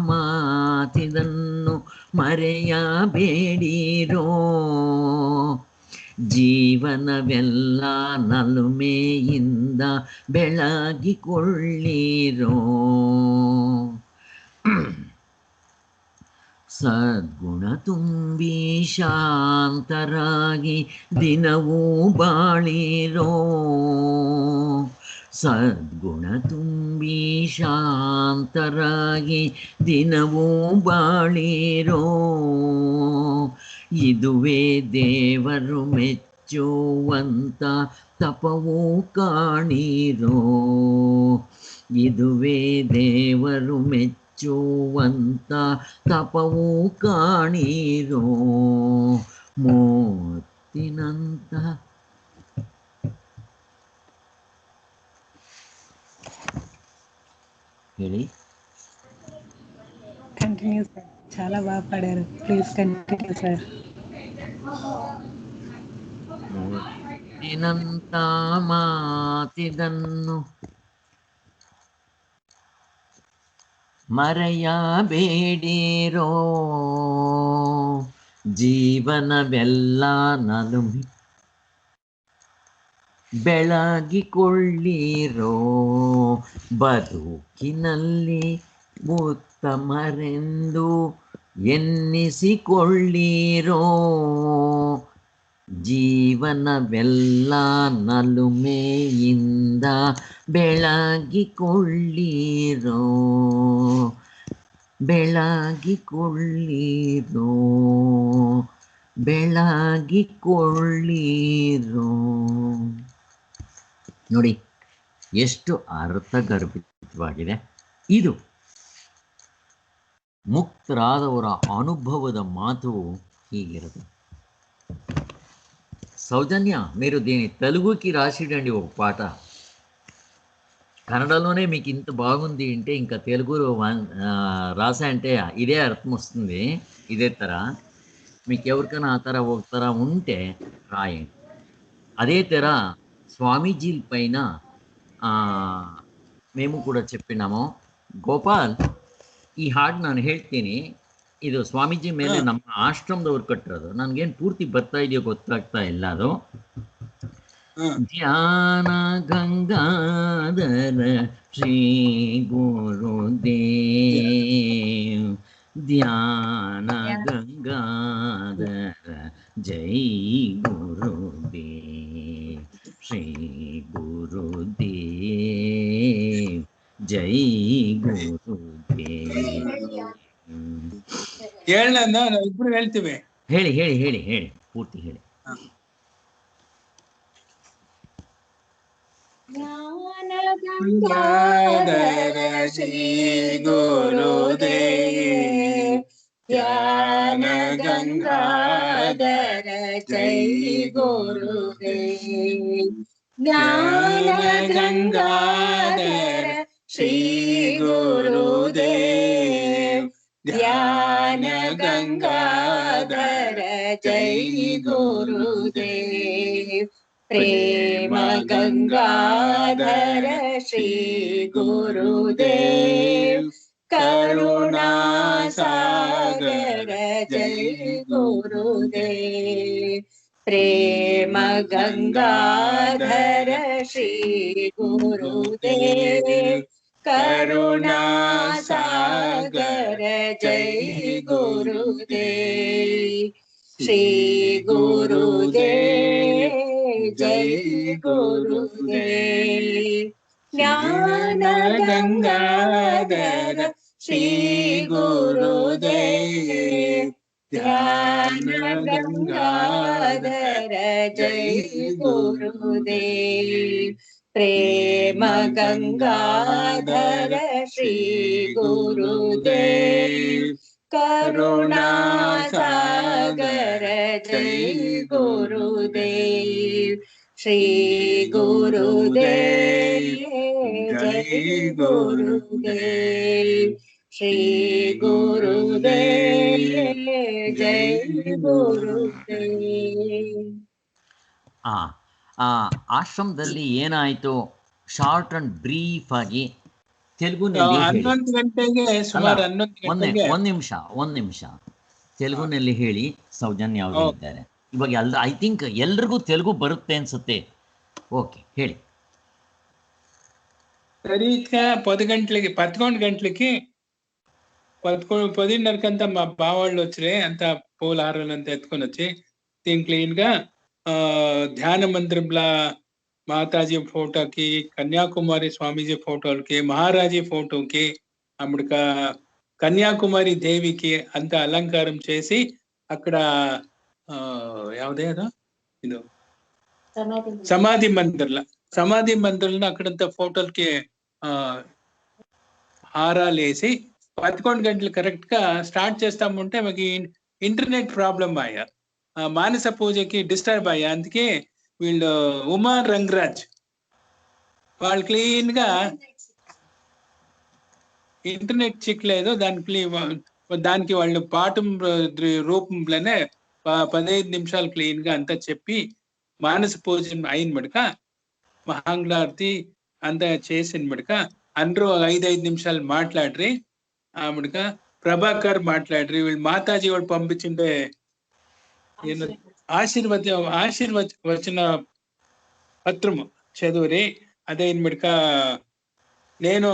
ಮಾತಿದನ್ನು ಮರೆಯಬೇಡಿರೋ. ಜೀವನವೆಲ್ಲ ನಲುಮೆಯಿಂದ ಬೆಳಗಿಕೊಳ್ಳಿರೋ. ಸದ್ಗುಣ ತುಂಬಿ ಶಾಂತರಾಗಿ ದಿನವೂ ಬಾಳಿರೋ. ಸದ್ಗುಣ ತುಂಬಿ ಶಾಂತರಾಗಿ ದಿನವೂ ಬಾಳಿರೋ. ಇದುವೇ ದೇವರು ಮೆಚ್ಚುವಂತ ತಪವೂ ಕಾಣಿರೋ. ಇದುವೇ ದೇವರು ಮೆಚ್ಚುವಂತ ತಪವೂ ಕಾಣಿರೋ. ಮುತ್ತಿನಂತ ಹೇಳಿ. కంటిన్యూ సార్, చాలా బాగా పాడారు. Please continue sir. ಮುತ್ತಿನಂತ ಮಾತಿದನ್ನು ಮರೆಯಬೇಡಿರೋ. ಜೀವನವೆಲ್ಲ ನಲುಮಿ ಬೆಳಗಿಕೊಳ್ಳಿರೋ. ಬದುಕಿನಲ್ಲಿ ಉತ್ತಮರೆಂದು ಎನ್ನಿಸಿಕೊಳ್ಳಿರೋ. ಜೀವನವೆಲ್ಲ ನಲುಮೆಯಿಂದ ಬೆಳಗಿಕೊಳ್ಳಿರೋ. ಬೆಳಗಿಕೊಳ್ಳಿರೋ. ಬೆಳಗಿಕೊಳ್ಳಿರೋ. ನೋಡಿ ಎಷ್ಟು ಅರ್ಥಗರ್ಭಿತವಾಗಿದೆ ಇದು. ಮುಕ್ತರಾದವರ అನುభవದ మాತು హీగిరదు. సౌజన్య, మీరు దీని తెలుగుకి రాసిడండి ఒక పాట. కన్నడలోనే మీకు ఇంత బాగుంది అంటే ఇంకా తెలుగులో రాసా అంటే ఇదే అర్థం వస్తుంది. ఇదే తర మీకు ఎవరికైనా ఆ తర ఒక తర ఉంటే రాయండి. అదే తర స్వామీజీ పైన మేము ಕೂಡ చెప్పినాము. ಗೋಪಾಲ್, ಈ ಹಾಡು ನಾನು ಹೇಳ್ತೀನಿ. ಇದು ಸ್ವಾಮೀಜಿ ಮೇಲೆ ನಮ್ಮ ಆಶ್ರಮದವ್ರು ಕಟ್ಟಿರೋದು. ನನಗೇನು ಪೂರ್ತಿ ಬರ್ತಾ ಇದೆಯೋ ಗೊತ್ತಾಗ್ತಾ ಇಲ್ಲ ಅದು. ಧ್ಯಾನ ಗಂಗಾಧರ ಶ್ರೀ ಗುರುದೇವ್. ಧ್ಯಾನ ಗಂಗಾಧರ ಜೈ ಗುರುದೇವ್. ಶ್ರೀ ಗುರುದೇವ್ ಜೈ ಗುರುದೇವ್. ಇಬ್ರು ಹೇಳ್ತೀವಿ. ಹೇಳಿ ಹೇಳಿ ಹೇಳಿ ಹೇಳಿ ಪೂರ್ತಿ ಹೇಳಿ. गंगाधर श्री गुरुदेव ज्ञान गंगाधर जय गुरुदेव ज्ञान गंगाधर श्री गुरुदेव ज्ञान गंगाधर जय गुरुदेव प्रेम गंगाधर श्री गुरुदेव करुणा सागर जय गुरुदेव प्रेम गंगाधर श्री गुरुदेव करुणा सागर जय गुरुदेव श्री गुरुदेव जय गुरुदेव ज्ञान गंगाधर श्री गुरुदेव ध्यान गंगाधर जय गुरुदेव प्रेम गंगाधर श्री गुरुदेव करुणा सागर जय गुरुदेव श्री गुरुदेव जय गुरुदेव श्री गुरुदेव जय गुरुदेव ಆಶ್ರಮದಲ್ಲಿ ಏನಾಯಿತು ಶಾರ್ಟ್ ಅಂಡ್ ಬ್ರೀಫ್ ಆಗಿ ತೆಲುಗುನಲ್ಲಿ ಹೇಳಿ. 11 ಗಂಟೆಗೆ ಸುಮಾರು 11 ಗಂಟೆಗೆ ಒಂದ್ ನಿಮಿಷ ತೆಲುಗುನಲ್ಲಿ ಹೇಳಿ. ಸೌಜನ್ಯ ಅವರು ಇದ್ದಾರೆ ಇವಾಗ. ಐ ಥಿಂಕ್ ಎಲ್ರಿಗೂ ತೆಲುಗು ಬರುತ್ತೆ ಅನ್ಸುತ್ತೆ. ఓకే ಹೇಳಿ. సరిగ్గా 11 గంటలకి 10:30 మా బావాళ్ళు వచ్చి అంతా పూలహారాలంతా ఎత్తుకొని వచ్చి దీని క్లీన్ గా ధ్యాన మందిరంలో మాతాజీ ఫోటోకి, కన్యాకుమారి స్వామీజీ ఫోటోలకి, మహారాజీ ఫోటోకి, అమ్మడిక కన్యాకుమారి దేవికి అంత అలంకారం చేసి అక్కడ యావదేదో ಇದು సమాధి మందిర్లో అక్కడంతా ఫోటోలకి హారాలు వేసి 11 గంటలు కరెక్ట్ గా స్టార్ట్ చేస్తామంటే మాకు ఇంటర్నెట్ ప్రాబ్లం అయ్యా, మానస పూజకి డిస్టర్బ్ అయ్యా. అందుకే వీళ్ళు ఉమా రంగరాజ్ వాళ్ళు క్లీన్ గా ఇంటర్నెట్ చిక్కలేదు, దానికి వాళ్ళు పాఠం రూపంలోనే 15 నిమిషాలు క్లీన్ గా అంతా చెప్పి మానస పూజ అయిన మడక మహాంగళారతి అంతా చేసిన మడక అందరూ 5 నిమిషాలు మాట్లాడ్రి. ఆ మడక ప్రభాకర్ మాట్లాడ్రి. వీళ్ళు మాతాజీ వాళ్ళు పంపించిండే ఆశీర్వచన పత్రము చదువురి. అదే మడక నేను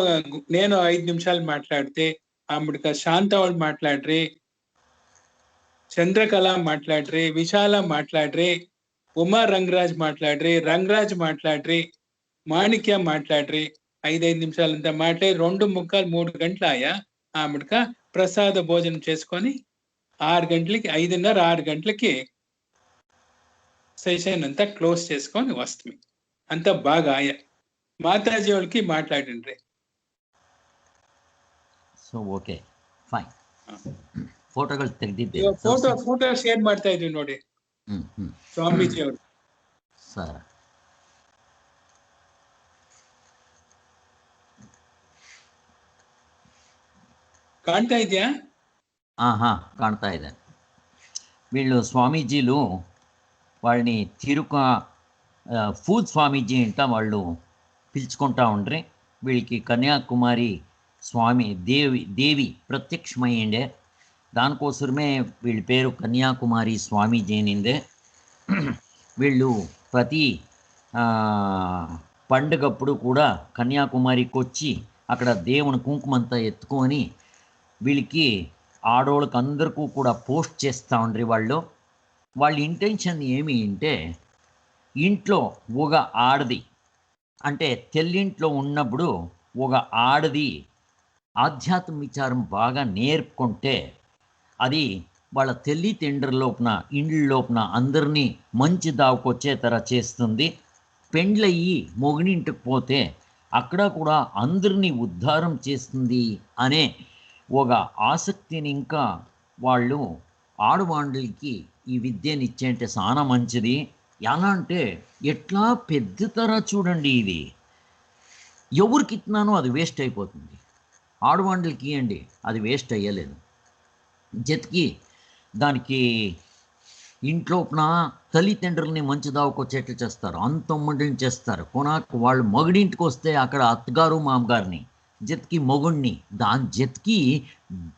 5 నిమిషాలు మాట్లాడితే ఆమెడిక శాంత వాళ్ళు మాట్లాడ్రి, చంద్రకళ మాట్లాడ్రి, విశాల మాట్లాడ్రి, ఉమా రంగరాజ్ మాట్లాడ్రి, రంగరాజ్ మాట్లాడ్రి, మాణిక్య మాట్లాడ్రి. 5 నిమిషాలంతా మాట్లాడి 2:45 3 గంటలు ఆయా. ఆమెడిక ప్రసాద భోజనం చేసుకొని 6 గంటలకి 5:30 6 గంటలకి సెషన్ అంతా క్లోజ్ చేసుకొని వస్తుంది. అంతా బాగా ఆయా. మాతాజీ వాళ్ళకి మాట్లాడిండ్రి. So okay fine. ಫೋಟೋಗಳು ತೆಗೆದಿದ್ದೆ. ಫೋಟೋ ಶೇರ್ ಮಾಡ್ತಾ ಇದ್ವಿ ನೋಡಿ ಸ್ವಾಮೀಜಿ ಅವರು. ಸರ್ ಕಾಣ್ತಾ ಇದೆಯಾ? కాಣ್తా ಇದೆ. వీళ్ళు స్వామీజీలు వాళ్ళని ఫూద్ స్వామీజీ అంట వాళ్ళు పిలుచుకుంటా ఉండ్రి. వీళ్ళకి కన్యాకుమారి స్వామి దేవి ప్రత్యక్షమయ్యిండే, దానికోసమే వీళ్ళ పేరు కన్యాకుమారి స్వామీజీ అనిందే. వీళ్ళు ప్రతి పండుగప్పుడు కూడా కన్యాకుమారికి వచ్చి అక్కడ దేవుని కుంకుమంతా ఎత్తుకొని వీళ్ళకి ఆడవాళ్ళకి అందరికీ కూడా పోస్ట్ చేస్తూ ఉండ్రి. వాళ్ళ ఇంటెన్షన్ ఏమి అంటే, ఇంట్లో ఒక ఆడది అంటే తెల్లింట్లో ఉన్నప్పుడు ఒక ఆడది ఆధ్యాత్మ విచారం బాగా నేర్పుకుంటే అది వాళ్ళ తల్లిదండ్రుల లోపల ఇండ్ల లోపల అందరినీ మంచి దావకొచ్చే తర చేస్తుంది. పెండ్లయ్యి మొగుడింటికి పోతే అక్కడ కూడా అందరినీ ఉద్ధారం చేస్తుంది అనే ఒక ఆసక్తిని ఇంకా వాళ్ళు ఆడవాళ్ళకి ఈ విద్యని ఇచ్చేంటే చాలా మంచిది. ఎలా అంటే ఎట్లా పెద్దతర చూడండి, ఇది ఎవరికి ఇస్తున్నానో అది వేస్ట్ అయిపోతుంది. ఆడవాళ్ళకి ఇవ్వండి, అది వేస్ట్ అయ్యలేదు. జతికి దానికి ఇంట్లోపున తల్లిదండ్రులని మంచి దావకొచ్చేట్లు చేస్తారు, అంతమ్మడిని చేస్తారు. కొనాకు వాళ్ళు మగుడింటికి వస్తే అక్కడ అత్తగారు మామగారిని, జతికి మొగుడిని, దాని జతికి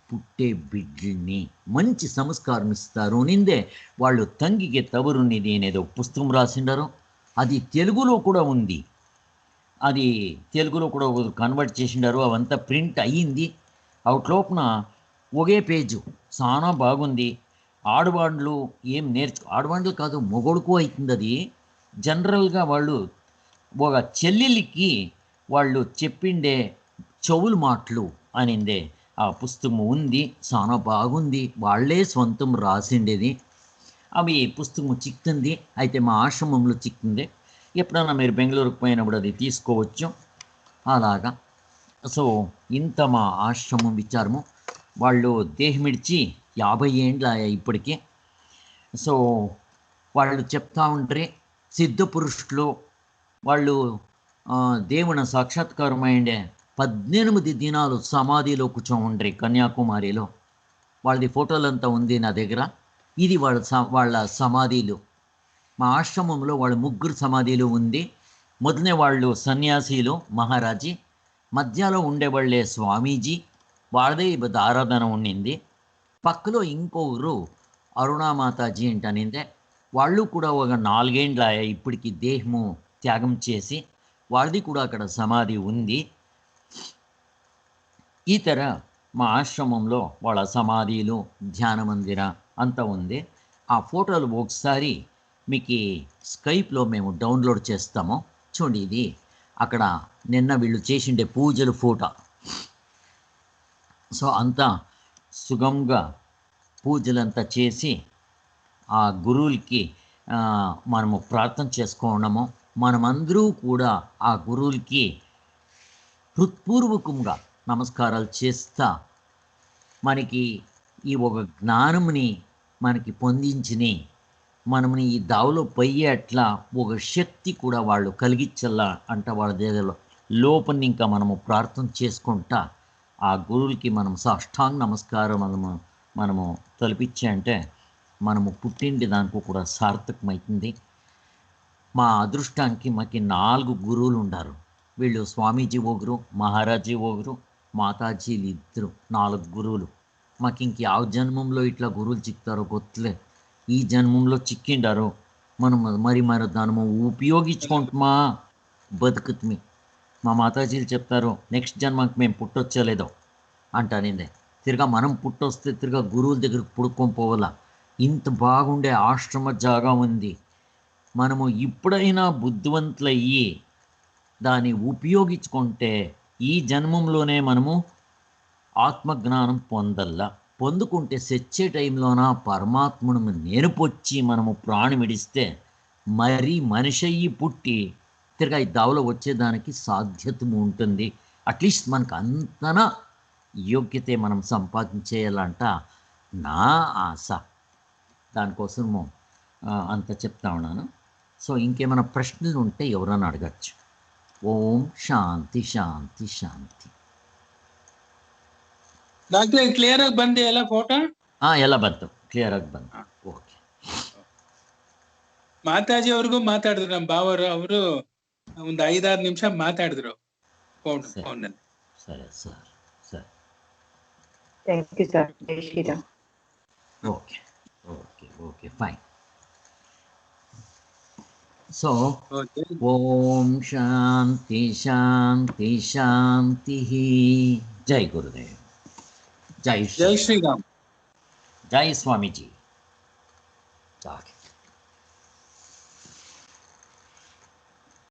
పుట్టే బిడ్డల్ని మంచి సంస్కారం ఇస్తారు నిందే. వాళ్ళు తంగికి తవరునిది అనేదో పుస్తకం రాసిండారు, అది తెలుగులో కూడా ఉంది. అది తెలుగులో కూడా కన్వర్ట్ చేసిండారు, అవంతా ప్రింట్ అయ్యింది. అవుట్లోపున ఒకే పేజు చాలా బాగుంది. ఆడవాళ్ళు ఏం ఆడవాళ్ళు కాదు, మొగడుకు అవుతుంది. అది జనరల్గా వాళ్ళు ఒక చెల్లెలికి వాళ్ళు చెప్పిండే చెవులు మాటలు అనిందే ఆ పుస్తకం ఉంది, చాలా బాగుంది. వాళ్ళే సొంతం రాసిండేది. అవి పుస్తకం చిక్కింది, అయితే మా ఆశ్రమంలో చిక్కింది. ఎప్పుడన్నా మీరు బెంగళూరుకు పోయినప్పుడు అది తీసుకోవచ్చు అలాగా. సో ఇంత మా ఆశ్రమం విచారము. వాళ్ళు దేహమిడిచి 50 ఏండ్లు ఇప్పటికీ. సో వాళ్ళు చెప్తా ఉంటే సిద్ధ పురుషులు వాళ్ళు దేవుని సాక్షాత్కారం అయ్యండే 18 దినాలు సమాధిలో కూర్చోండ్రి కన్యాకుమారిలో. వాళ్ళది ఫోటోలంతా ఉంది నా దగ్గర. ఇది వాళ్ళ సమాధిలు. మా ఆశ్రమంలో వాళ్ళు 3 సమాధిలు ఉంది. మొదలనే వాళ్ళు సన్యాసీలు మహారాజీ, మధ్యలో ఉండేవాళ్ళే స్వామీజీ, వాళ్ళదే ఇప్పుడు ఆరాధన ఉండింది. పక్కలో ఇంకొకరు అరుణామాతాజీ ఏంటనిందే, వాళ్ళు కూడా ఒక 4 ఏండ్ల ఇప్పటికి దేహము త్యాగం చేసి, వాళ్ళది కూడా అక్కడ సమాధి ఉంది. ఈ తర మా ఆశ్రమంలో వాళ్ళ సమాధిలు, ధ్యాన మందిర అంతా ఉంది. ఆ ఫోటోలు ఒకసారి మీకు స్కైప్లో మేము డౌన్లోడ్ చేస్తాము చూడండి. ఇది అక్కడ నిన్న వీళ్ళు చేసిండే పూజలు ఫోటో. సో అంతా సుగంగా పూజలంతా చేసి ఆ గురువులకి మనము ప్రార్థన చేసుకోవడము. మనమందరూ కూడా ఆ గురువులకి హృత్పూర్వకంగా నమస్కారాలు చేస్తా, మనకి ఈ ఒక జ్ఞానంని మనకి పొందించిని, మనని ఈ దావలో పోయేట్లా ఒక శక్తి కూడా వాళ్ళు కలిగించల్లా అంట. వాళ్ళ దగ్గర లోపల ఇంకా మనము ప్రార్థన చేసుకుంటా ఆ గురువులకి మనం సాష్టాంగ నమస్కారం మనము తలపించే అంటే మనము పుట్టిండి దానికి కూడా సార్థకమవుతుంది. మా అదృష్టానికి మాకు 4 గురువులు ఉండారు. వీళ్ళు స్వామీజీ ఒకరు, మహారాజీ ఒకరు, మాతాజీలు 2, 4 గురువులు. మాకు ఇంక ಯಾವ జన్మంలో ఇట్లా గురువులు చిక్తారో గొత్తలే. ఈ జన్మంలో చిక్కిండారు, మనం మరి దానము ఉపయోగించుకుంటామా బతుకుతుమి. మా మాతాజీలు చెప్తారు, నెక్స్ట్ జన్మకి మేము పుట్టొచ్చలేదో అంటానిందే. తిరగా మనం పుట్టొస్తే తిరగా గురువుల దగ్గరికి పుడుకొని పోవాలా. ఇంత బాగుండే ఆశ్రమ జాగా ఉంది. మనము ఇప్పుడైనా బుద్ధివంతులయ్యి దాన్ని ఉపయోగించుకుంటే ఈ జన్మంలోనే మనము ఆత్మజ్ఞానం పొందల్లా. పొందుకుంటే సెచ్చే టైంలోన పరమాత్మను నేర్పొచ్చి మనము ప్రాణమిడిస్తే మరీ మనిషి అయ్యి పుట్టి తిరగా ఈ దావలో వచ్చేదానికి సాధ్యత ఉంటుంది. అట్లీస్ట్ మనకు అంతనా యోగ్యతే మనం సంపాదించేయాలంట నా ఆశ. దానికోసము అంత చెప్తా ఉన్నాను. సో ఇంకేమైనా ప్రశ్నలు ఉంటే ఎవరైనా అడగచ్చు. ఓం శాంతి శాంతి ಶಾಂತಿ. ಡಾಕ್ಟರ್ ಕ್ಲಿಯರ್ ಆಗಿ ಬಂದೆ ಎಲ್ಲ ಫೋಟೋ? ಎಲ್ಲ ಬಂತು, ಕ್ಲಿಯರ್ ಆಗಿ ಬಂತು. ಓಕೆ. ಮಾತಾಜಿ ಅವ್ರಿಗೂ ಮಾತಾಡಿದ್ರು, ನಮ್ಮ ಬಾವರು ಅವರು ಒಂದು 5-6 ನಿಮಿಷ ಮಾತಾಡಿದ್ರು ಫೋನ್ ನಲ್ಲಿ. ಸರಿ ಸರ್, ಸರಿ. Thank you sir. ಜೈ Shriram. Okay okay okay fine. So Om ಶಾಂತಿ ಶಾಂತಿ ಶಾಂತಿ. ಜೈ ಗುರುದೇವ್. जय श्री राम. जय स्वामी जी.